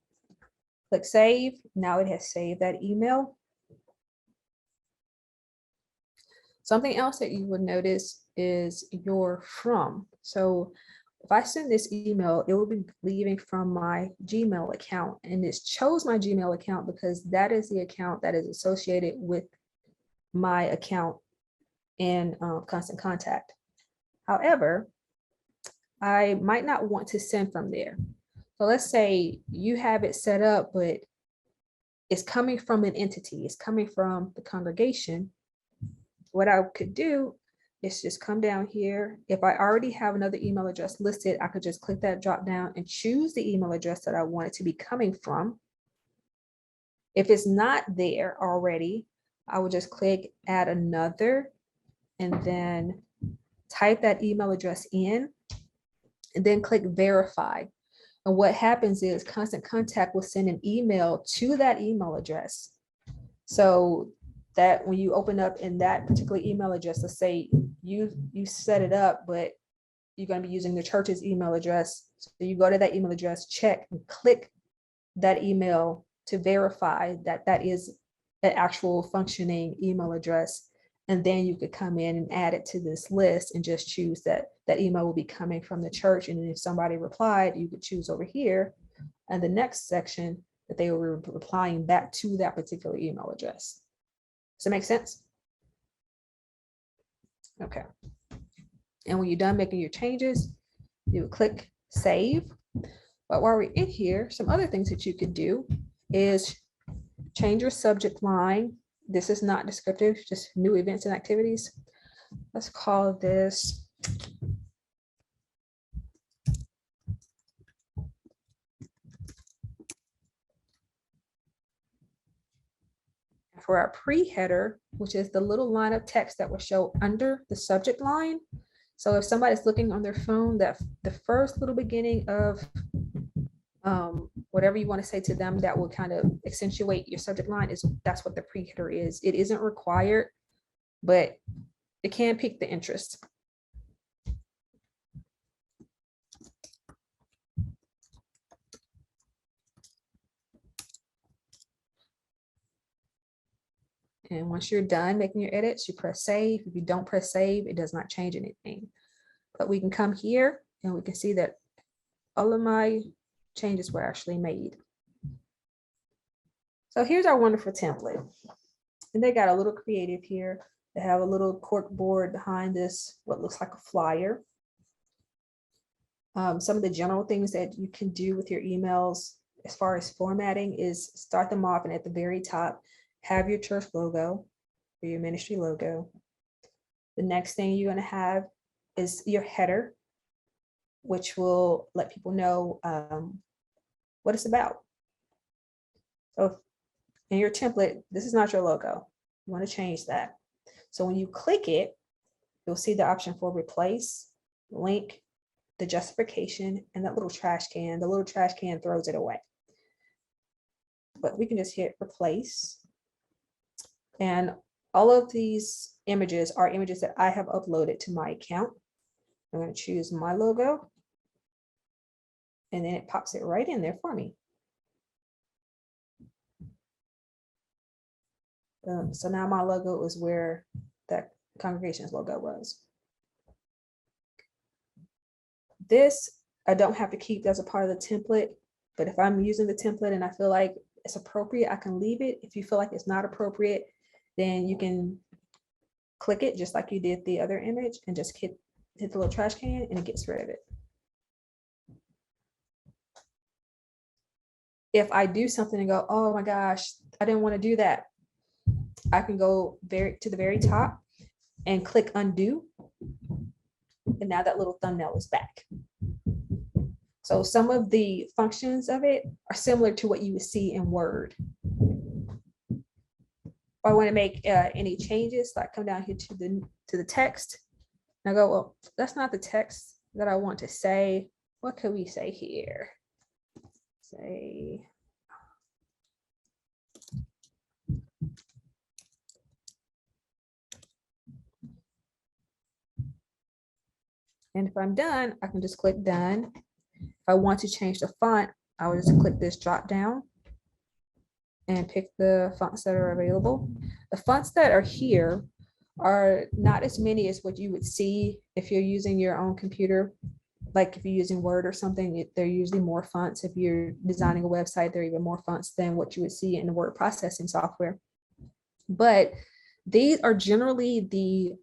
Click save. Now it has saved that email. Something else that you would notice is your from. So if I send this email, it will be leaving from my Gmail account, and it chose my Gmail account because that is the account that is associated with my account in Constant Contact. However, I might not want to send from there. So let's say you have it set up, but it's coming from an entity, it's coming from the congregation. What I could do is just come down here. If I already have another email address listed, I could just click that drop down and choose the email address that I want it to be coming from. If it's not there already, I would just click add another and then type that email address in and then click verify. And what happens is Constant Contact will send an email to that email address. So that when you open up in that particular email address, let's say you set it up, but you're going to be using the church's email address. So you go to that email address, check and click that email to verify that that is an actual functioning email address. And then you could come in and add it to this list and just choose that that email will be coming from the church. And then if somebody replied, you could choose over here and the next section that they were replying back to that particular email address. Does that make sense? Okay. And when you're done making your changes, you would click save. But while we're in here, some other things that you could do is change your subject line. This is not descriptive, just new events and activities. Let's call this for our pre-header, which is the little line of text that will show under the subject line. So if somebody's looking on their phone, that the first little beginning of whatever you want to say to them that will kind of accentuate your subject line that's what the pre-header is. It isn't required, but it can pique the interest. And once you're done making your edits, you press save. If you don't press save, it does not change anything. But we can come here and we can see that all of my changes were actually made. So here's our wonderful template. And they got a little creative here. They have a little cork board behind this, what looks like a flyer. Some of the general things that you can do with your emails as far as formatting is start them off, and at the very top, have your church logo or your ministry logo. The next thing you're going to have is your header, which will let people know what it's about. So in your template, this is not your logo. You want to change that. So when you click it, you'll see the option for replace, link, the justification, and that little trash can. The little trash can throws it away. But we can just hit replace. And all of these images are images that I have uploaded to my account. I'm going to choose my logo. And then it pops it right in there for me. So now my logo is where that congregation's logo was. This, I don't have to keep as a part of the template, but if I'm using the template and I feel like it's appropriate, I can leave it. If you feel like it's not appropriate, then you can click it just like you did the other image and just hit the little trash can and it gets rid of it. If I do something and go, oh my gosh, I didn't want to do that, I can go to the very top and click undo. And now that little thumbnail is back. So some of the functions of it are similar to what you would see in Word. If I want to make any changes, like come down here to the text, and I go, well, that's not the text that I want to say. What could we say here? Say, and if I'm done, I can just click done. If I want to change the font, I will just click this drop down and pick the fonts that are available. The fonts that are here are not as many as what you would see if you're using your own computer. Like if you're using Word or something, they're usually more fonts. If you're designing a website, there are even more fonts than what you would see in the word processing software. But these are generally the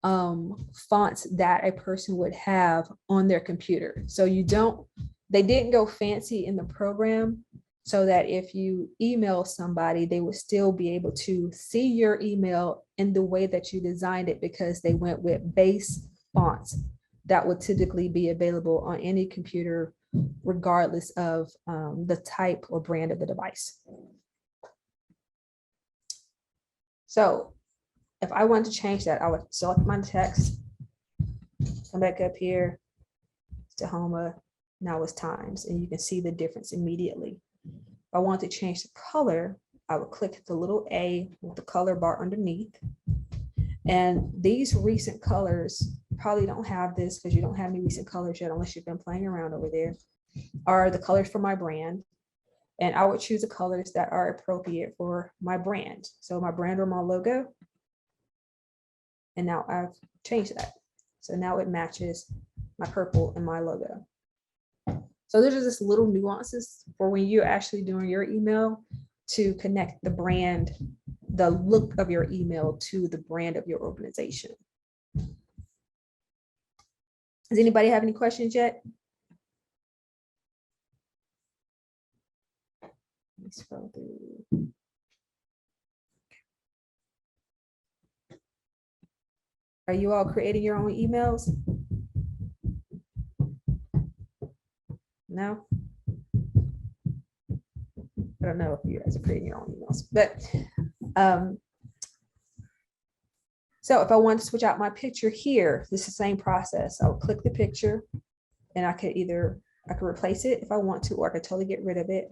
fonts that a person would have on their computer. So they didn't go fancy in the program so that if you email somebody, they would still be able to see your email in the way that you designed it, because they went with base fonts that would typically be available on any computer, regardless of the type or brand of the device. So if I want to change that, I would select my text, come back up here, Tahoma, now it's times, and you can see the difference immediately. If I want to change the color, I would click the little A with the color bar underneath. And these recent colors, probably don't have this because you don't have any recent colors yet, unless you've been playing around over there, are the colors for my brand. And I would choose the colors that are appropriate for my brand. So my brand or my logo. And now I've changed that. So now it matches my purple and my logo. So there's just little nuances for when you're actually doing your email to connect the brand, the look of your email to the brand of your organization. Does anybody have any questions yet? Let me scroll through. Are you all creating your own emails? No? I don't know if you guys are creating your own emails, but so if I want to switch out my picture here, this is the same process. I would click the picture and I could replace it if I want to, or I could totally get rid of it.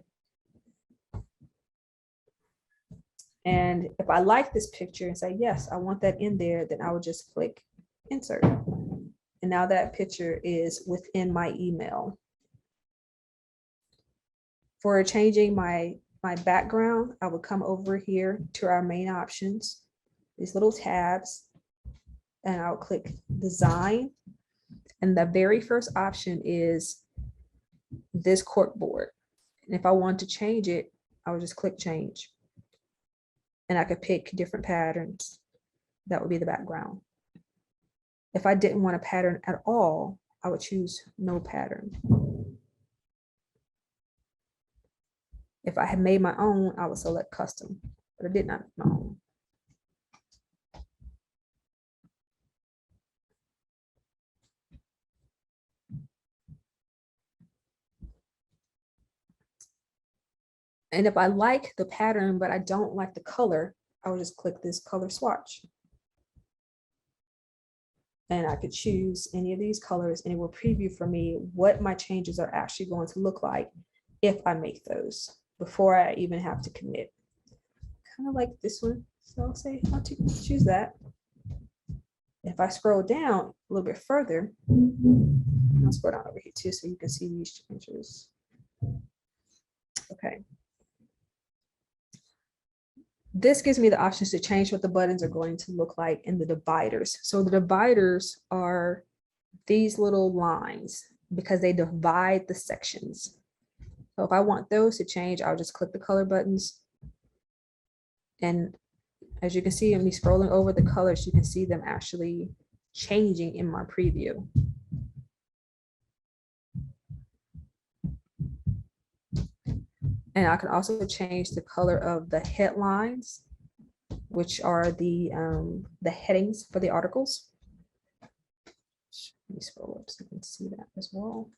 And if I like this picture and say, yes, I want that in there, then I would just click insert. And now that picture is within my email. For changing my background, I would come over here to our main options, these little tabs, and I'll click design. And the very first option is this cork board. And if I want to change it, I would just click change. And I could pick different patterns. That would be the background. If I didn't want a pattern at all, I would choose no pattern. If I had made my own, I would select custom, but I did not make my own. And if I like the pattern, but I don't like the color, I would just click this color swatch. And I could choose any of these colors and it will preview for me what my changes are actually going to look like if I make those before I even have to commit. Kind of like this one. So I'll say I'll choose that. If I scroll down a little bit further, I'll scroll down over here too so you can see these changes. Okay. This gives me the options to change what the buttons are going to look like in the dividers. So the dividers are these little lines because they divide the sections. So if I want those to change, I'll just click the color buttons. And as you can see, in me scrolling over the colors, you can see them actually changing in my preview. And I can also change the color of the headlines, which are the headings for the articles. Let me scroll up so you can see that as well.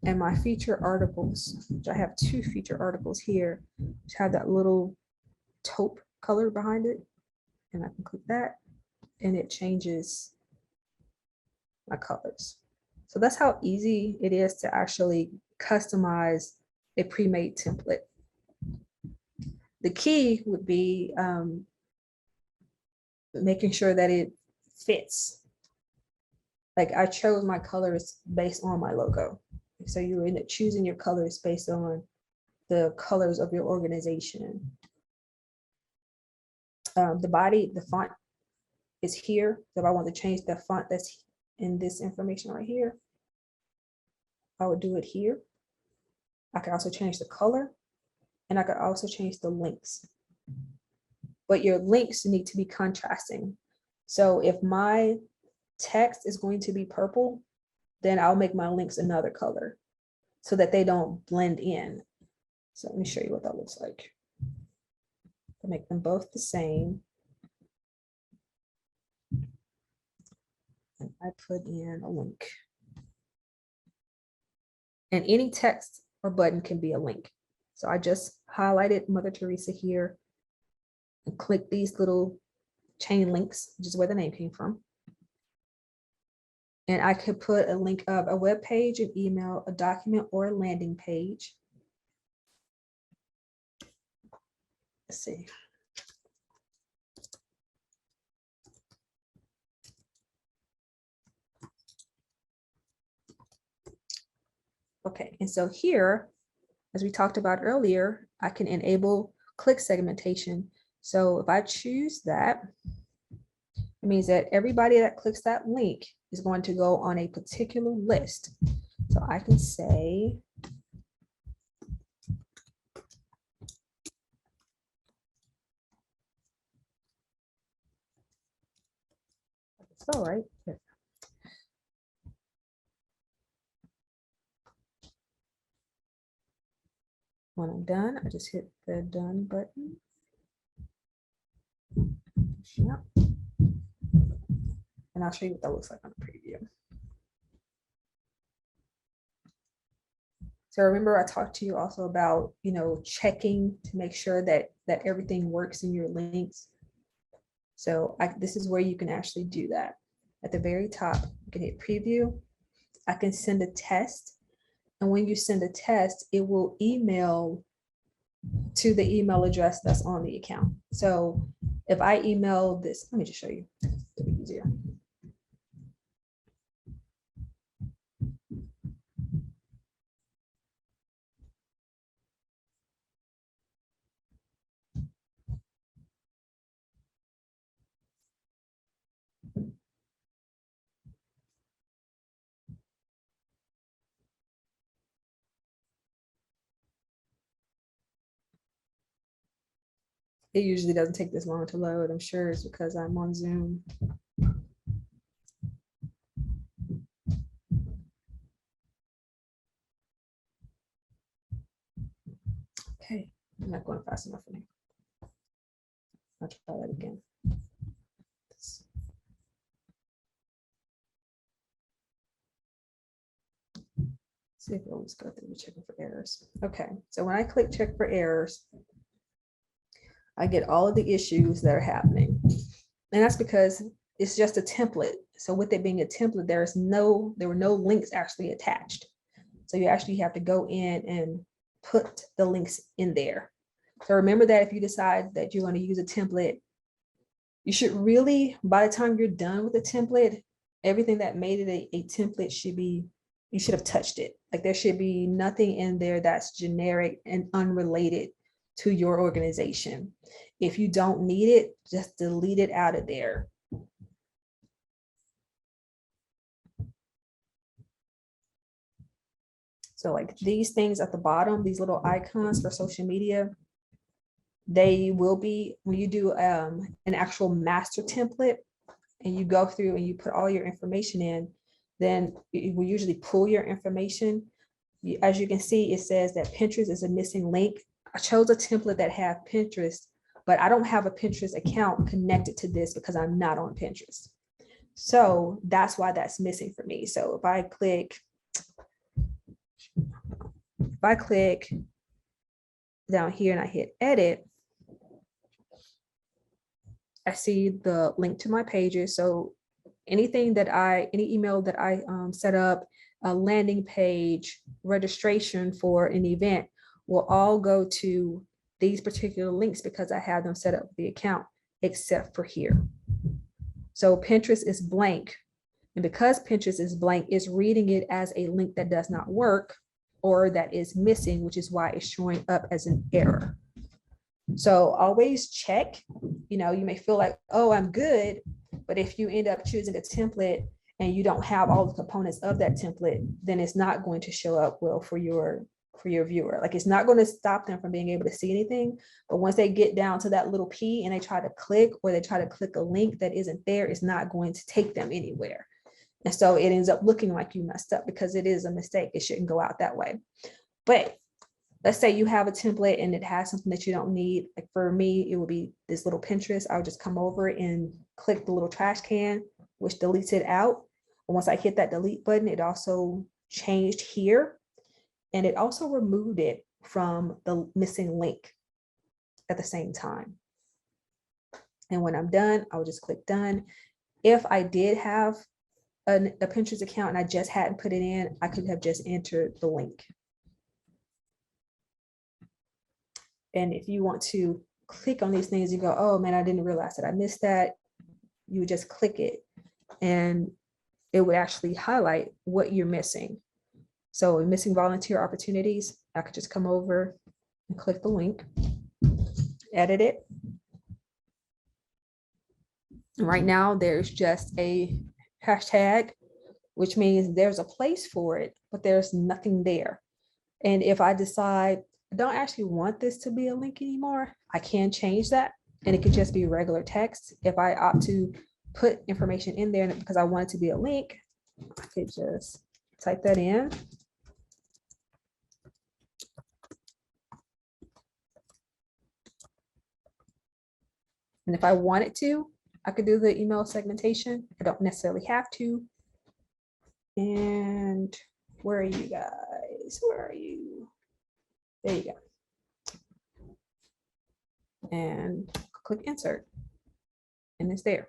And my feature articles, which I have 2 feature articles here, which have that little taupe color behind it. And I can click that and it changes my colors. So that's how easy it is to actually customize a pre-made template. The key would be making sure that it fits. Like I chose my colors based on my logo. So you end up choosing your colors based on the colors of your organization. The body, the font is here. So if I want to change the font that's in this information right here, I would do it here. I could also change the color and I could also change the links. But your links need to be contrasting. So if my text is going to be purple, then I'll make my links another color so that they don't blend in. So let me show you what that looks like. I'll make them both the same. And I put in a link. And any text or button can be a link. So I just highlighted Mother Teresa here and click these little chain links, which is where the name came from. And I could put a link of a web page, an email, a document, or a landing page. Let's see. Okay, and so here, as we talked about earlier, I can enable click segmentation. So if I choose that, it means that everybody that clicks that link is going to go on a particular list. So I can say, it's all right. When I'm done, I just hit the done button. Yep. And I'll show you what that looks like on the preview. So remember, I talked to you also about, checking to make sure that everything works in your links. So this is where you can actually do that. At the very top, you can hit preview. I can send a test. And when you send a test, it will email to the email address that's on the account. So if I email this, let me just show you, it'll be easier. It usually doesn't take this long to load. I'm sure it's because I'm on Zoom. Okay, I'm not going fast enough for me. I'll try that again. See if it always go through checking for errors. Okay, so when I click check for errors, I get all of the issues that are happening. And that's because it's just a template. So with it being a template, there were no links actually attached. So you actually have to go in and put the links in there. So remember that if you decide that you want to use a template, you should really, by the time you're done with the template, everything that made it a template you should have touched it. Like there should be nothing in there that's generic and unrelated to your organization. If you don't need it, just delete it out of there. So like these things at the bottom, these little icons for social media, they will be, when you do an actual master template and you go through and you put all your information in, then it will usually pull your information. As you can see, it says that Pinterest is a missing link. I chose a template that had Pinterest, but I don't have a Pinterest account connected to this because I'm not on Pinterest. So that's why that's missing for me. So if I click down here and I hit edit, I see the link to my pages. So any email that I set up, a landing page, registration for an event will all go to these particular links because I have them set up with the account, except for here. So Pinterest is blank. And because Pinterest is blank, it's reading it as a link that does not work or that is missing, which is why it's showing up as an error. So always check, you may feel like, oh, I'm good. But if you end up choosing a template and you don't have all the components of that template, then it's not going to show up well for your viewer. Like it's not going to stop them from being able to see anything. But once they get down to that little P and they try to click, or they try to click a link that isn't there, it's not going to take them anywhere. And so it ends up looking like you messed up because it is a mistake. It shouldn't go out that way. But let's say you have a template and it has something that you don't need. Like for me, it would be this little Pinterest. I would just come over and click the little trash can, which deletes it out. And once I hit that delete button, it also changed here. And it also removed it from the missing link at the same time. And when I'm done, I'll just click done. If I did have a Pinterest account and I just hadn't put it in, I could have just entered the link. And if you want to click on these things, you go, oh man, I didn't realize that I missed that. You would just click it and it would actually highlight what you're missing. So missing volunteer opportunities, I could just come over and click the link, edit it. And right now there's just a hashtag, which means there's a place for it, but there's nothing there. And if I decide I don't actually want this to be a link anymore, I can change that and it could just be regular text. If I opt to put information in there because I want it to be a link, I could just type that in. And if I wanted to, I could do the email segmentation. I don't necessarily have to. And where are you guys? Where are you? There you go. And click insert. And it's there.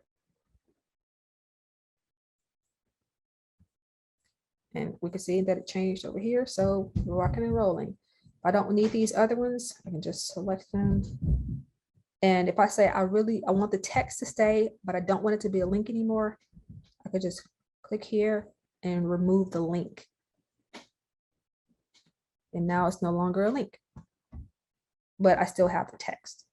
And we can see that it changed over here. So we're rocking and rolling. If I don't need these other ones, I can just select them. And if I say I want the text to stay, but I don't want it to be a link anymore, I could just click here and remove the link. And now it's no longer a link, but I still have the text.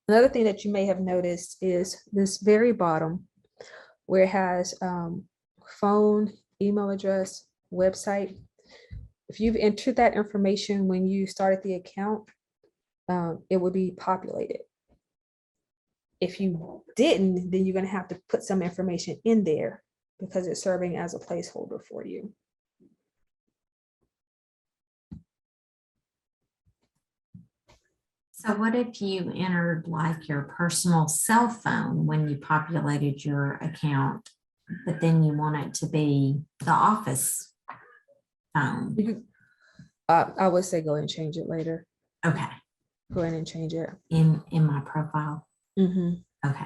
Another thing that you may have noticed is this very bottom where it has phone, email address, website. If you've entered that information when you started the account, it would be populated. If you didn't, then you're going to have to put some information in there because it's serving as a placeholder for you. So what if you entered like your personal cell phone when you populated your account, but then you want it to be the office phone? You can, I would say go ahead and change it later. Okay, Go ahead and change it. in my profile. Mhm. Okay.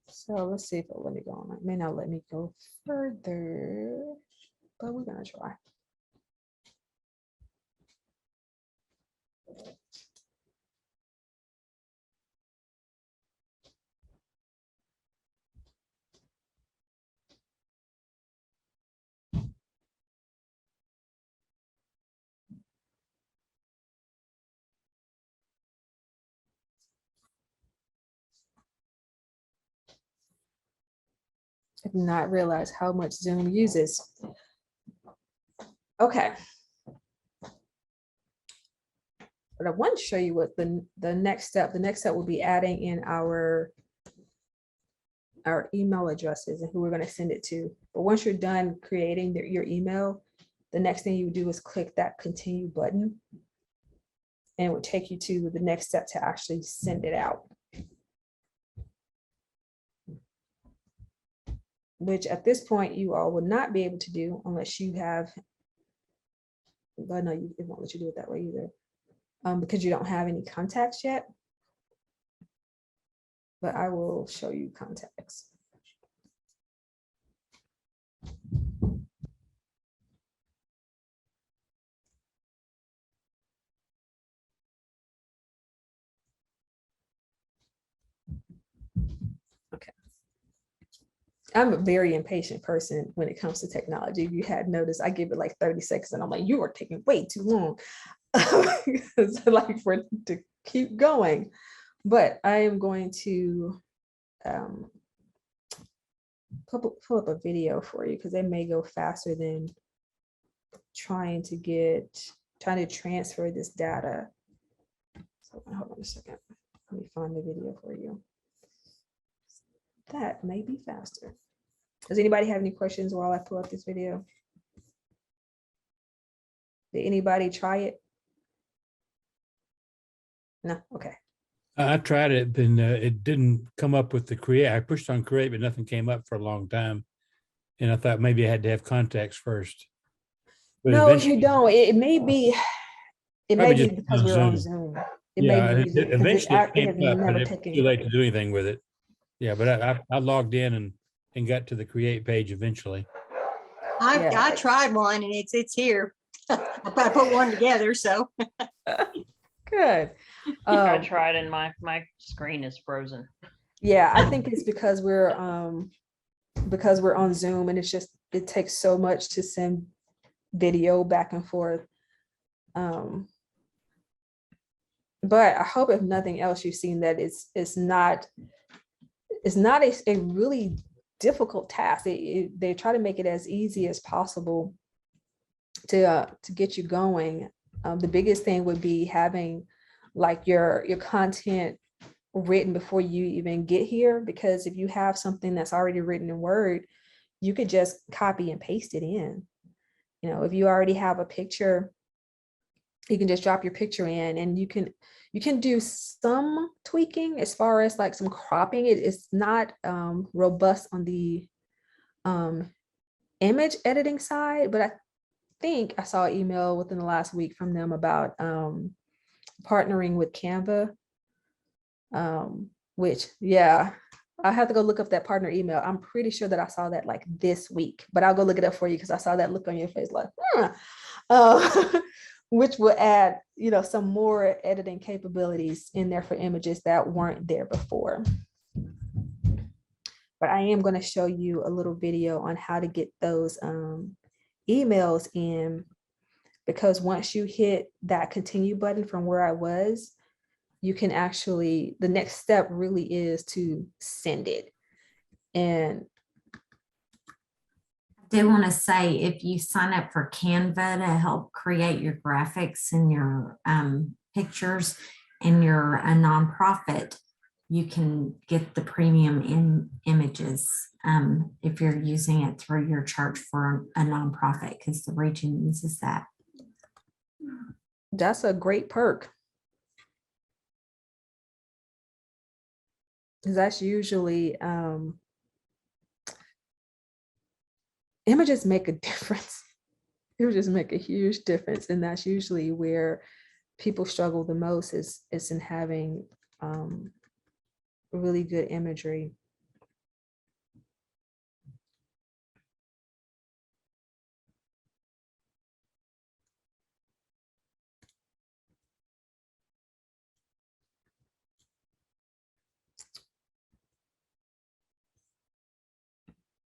So let's see if it'll let me go on. It may not let me go further, but we're gonna try. I did not realize how much Zoom uses. Okay. But I want to show you what the next step will be adding in our email addresses and who we're going to send it to. But once you're done creating your email, the next thing you do is click that continue button. And it will take you to the next step to actually send it out. Which at this point you all would not be able to do unless you have, but no, it won't let you do it that way either, because you don't have any contacts yet. But I will show you contacts. Okay. I'm a very impatient person when it comes to technology. If you had noticed, I give it like 30 seconds and I'm like, you are taking way too long. Like for it to keep going. But I am going to pull up a video for you because they may go faster than trying to transfer this data. So hold on a second. Let me find the video for you. That may be faster. Does anybody have any questions while I pull up this video? Did anybody try it? No, okay. I tried it, and it didn't come up with the create. I pushed on create, but nothing came up for a long time. And I thought maybe I had to have contacts first. But No, eventually- you don't. It may be Probably just because on we're on Zoom. Zoom. It may Yeah, be because eventually it it has came up, never but it's taken. too late to do anything with it. Yeah, but I logged in and got to the create page eventually. I Yeah. tried one and it's here. I put one together, so. Good. I tried and my screen is frozen. Yeah, I think it's because we're on Zoom and it takes so much to send video back and forth. But I hope if nothing else, you've seen that it's not a really difficult task. They try to make it as easy as possible to get you going, the biggest thing would be having like your content written before you even get here, because if you have something that's already written in Word, you could just copy and paste it in. You know, if you already have a picture, you can just drop your picture in, and you can do some tweaking as far as like some cropping. It's not robust on the image editing side, but I think I saw an email within the last week from them about partnering with Canva, which, yeah, I have to go look up that partner email. I'm pretty sure that I saw that like this week, but I'll go look it up for you because I saw that look on your face like, which will add, you know, some more editing capabilities in there for images that weren't there before. But I am going to show you a little video on how to get those emails in, because once you hit that continue button from where I was, you can actually, the next step really is to send it. And I do want to say, if you sign up for Canva to help create your graphics and your pictures, and you're a nonprofit, you can get the premium images if you're using it through your church for a nonprofit, because the region uses that. that's a great perk. Because that's usually, images make a difference. Images make a huge difference. And that's usually where people struggle the most, is in having really good imagery.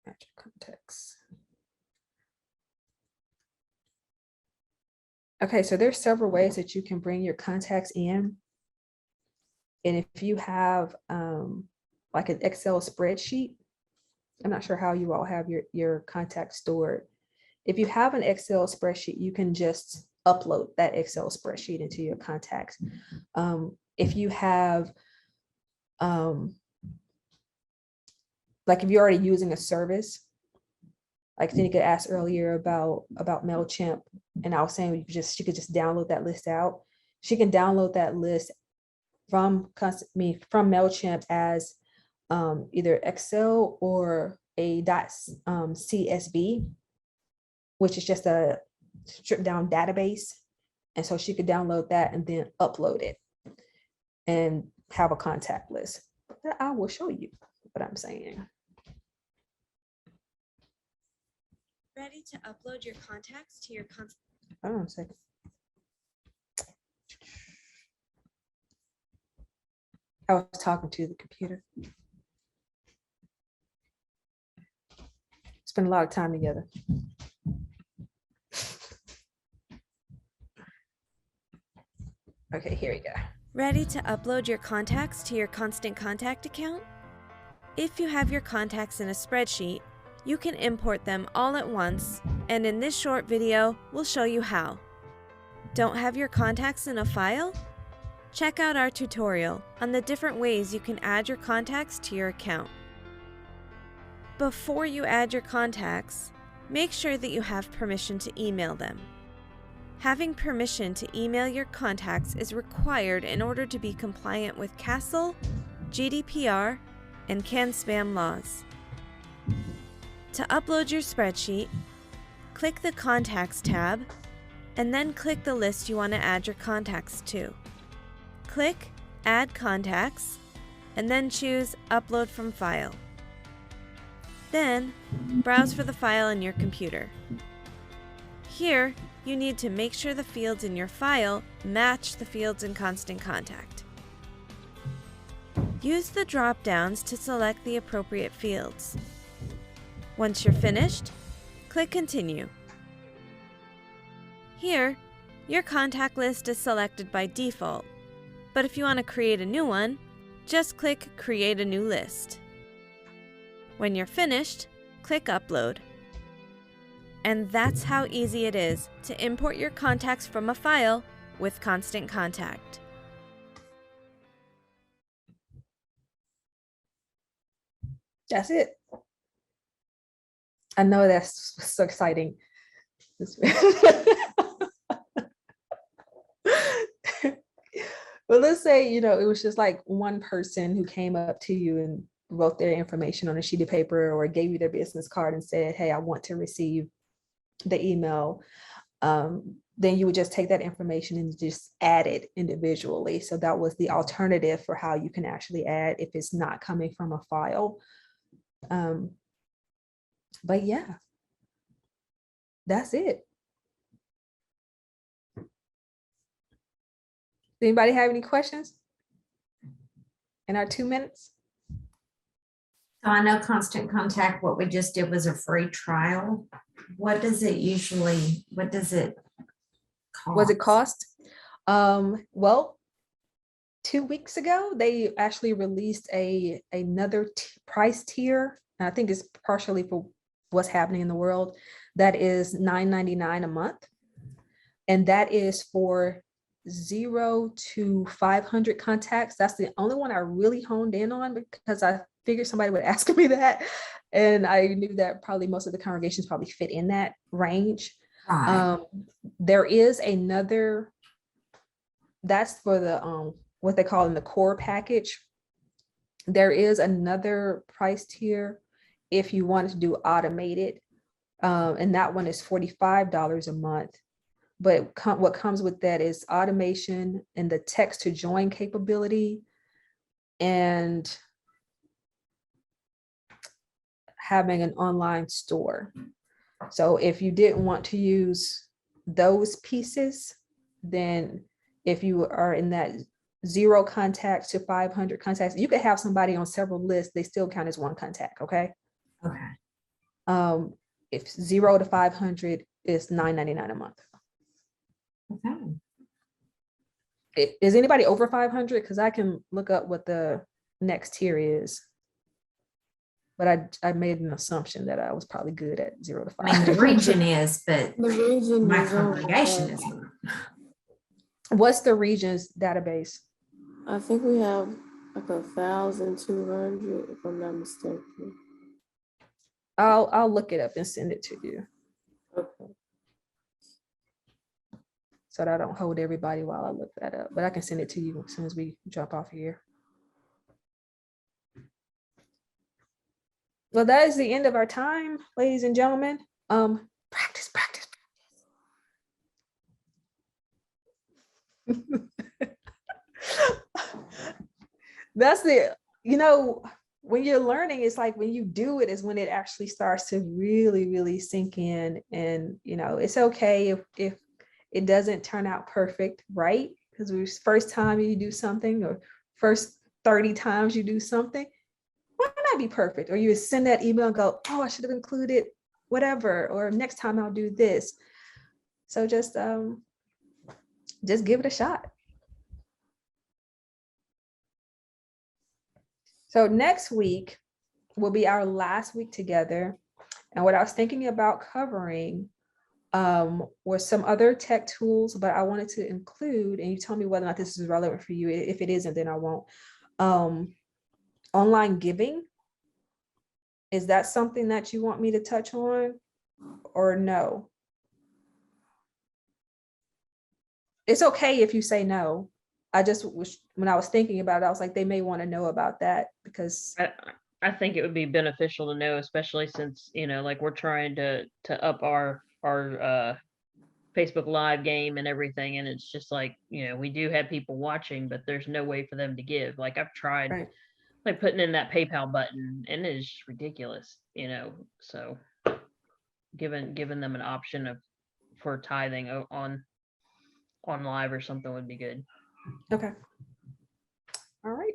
Magic context. Okay, so there's several ways that you can bring your contacts in. And if you have like an Excel spreadsheet, I'm not sure how you all have your contacts stored. If you have an Excel spreadsheet, you can just upload that Excel spreadsheet into your contacts. If you have, like if you're already using a service, like Tanika asked earlier about MailChimp, and I was saying she could just download that list out. She can download that list from MailChimp as either Excel or a .csv, which is just a stripped down database. And so she could download that and then upload it and have a contact list. I will show you what I'm saying. Ready to upload your contacts to your Hold on a second. I was talking to the computer. Spend a lot of time together. Okay, here we go. Ready to upload your contacts to your Constant Contact account? If you have your contacts in a spreadsheet, you can import them all at once, and in this short video, we'll show you how. Don't have your contacts in a file? Check out our tutorial on the different ways you can add your contacts to your account. Before you add your contacts, make sure that you have permission to email them. Having permission to email your contacts is required in order to be compliant with CASL, GDPR, and CAN-SPAM laws. To upload your spreadsheet, click the Contacts tab, and then click the list you want to add your contacts to. Click Add Contacts, and then choose Upload from File. Then, browse for the file in your computer. Here, you need to make sure the fields in your file match the fields in Constant Contact. Use the drop-downs to select the appropriate fields. Once you're finished, click Continue. Here, your contact list is selected by default, but if you want to create a new one, just click Create a New List. When you're finished, click Upload. And that's how easy it is to import your contacts from a file with Constant Contact. That's it. I know that's so exciting. But let's say, it was just like one person who came up to you and wrote their information on a sheet of paper or gave you their business card and said, hey, I want to receive the email. Then you would just take that information and just add it individually. So that was the alternative for how you can actually add if it's not coming from a file. But yeah, that's it. Anybody have any questions in our 2 minutes? So I know Constant Contact, what we just did was a free trial. What does it cost? Was it cost? Well, 2 weeks ago, they actually released another price tier. And I think it's partially for what's happening in the world. That is $9.99 a month. And that is for 0 to 500 contacts. That's the only one I really honed in on because I figured somebody would ask me that. And I knew that probably most of the congregations probably fit in that range. Right. There is another, that's for the what they call in the core package. There is another price tier if you wanted to do automated, and that one is $45 a month. But what comes with that is automation and the text to join capability and having an online store. So if you didn't want to use those pieces, then if you are in that 0 contacts to 500 contacts, you could have somebody on several lists, they still count as one contact, okay? Okay. If 0 to 500 is $9.99 a month. Okay. Is anybody over 500? Because I can look up what the next tier is. But I made an assumption that I was probably good at 0 to 500. I mean, the region is, but The region my is on, congregation is not. What's the region's database? I think we have like 1,200, if I'm not mistaken. I'll look it up and send it to you Okay. so that I don't hold everybody while I look that up. But I can send it to you as soon as we jump off here. Well, that is the end of our time, ladies and gentlemen. Practice. That's when you're learning, it's like when you do it is when it actually starts to really, really sink in. And, it's okay if it doesn't turn out perfect, right? Because first time you do something or first 30 times you do something, why not be perfect? Or you send that email and go, oh, I should have included whatever, or next time I'll do this. So just give it a shot. So next week will be our last week together. And what I was thinking about covering were some other tech tools, but I wanted to include, and you tell me whether or not this is relevant for you. If it isn't, then I won't. Online giving. Is that something that you want me to touch on or no? It's okay if you say no. I just was, when I was thinking about it, I was like, they may want to know about that because I think it would be beneficial to know, especially since, like we're trying to up our Facebook Live game and everything. And it's just like, we do have people watching, but there's no way for them to give. Like I've tried right. like putting in that PayPal button and it is just ridiculous, so giving them an option for tithing on live or something would be good. Okay. All right.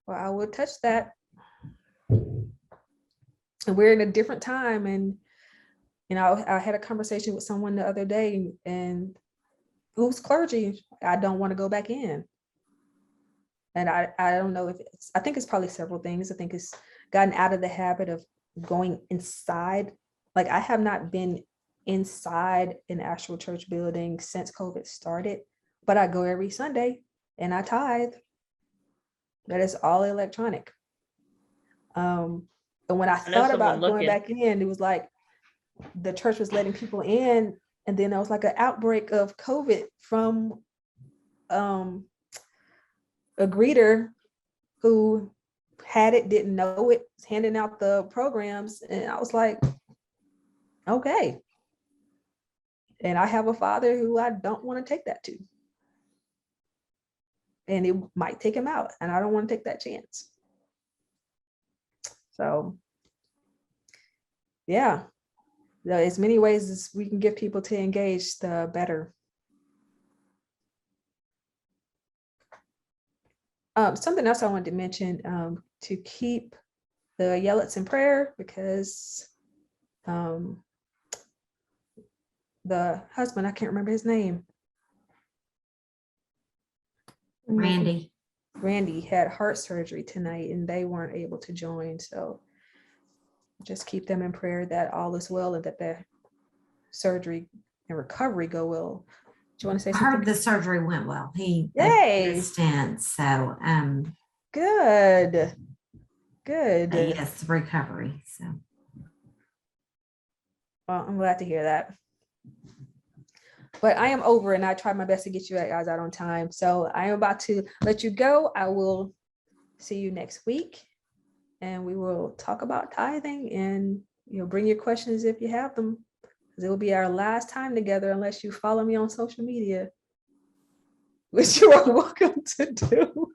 Well, I will touch that. And we're in a different time. And, I had a conversation with someone the other day and who's clergy. I don't want to go back in. And I don't know if I think it's probably several things. I think it's gotten out of the habit of going inside Like I have not been inside an actual church building since COVID started, but I go every Sunday and I tithe. That is all electronic. And when I I know thought someone about going looking. back in, it was like the church was letting people in, and then there was like an outbreak of COVID from a greeter who had it, didn't know it, was handing out the programs, and I was like, okay. And I have a father who I don't want to take that to. And it might take him out, and I don't want to take that chance. So, yeah, as many ways as we can get people to engage, the better. Something else I wanted to mention, to keep the Yellets in prayer, because the husband, I can't remember his name. Randy had heart surgery tonight and they weren't able to join. So just keep them in prayer that all is well and that the surgery and recovery go well. Do you want to say I heard something? the surgery went well. He Yay. stent, so Good. yes, recovery. So Well, I'm glad to hear that. But I am over and I tried my best to get you guys out on time. So I am about to let you go. I will see you next week and we will talk about tithing, and bring your questions if you have them. It will be our last time together unless you follow me on social media, which you are welcome to do.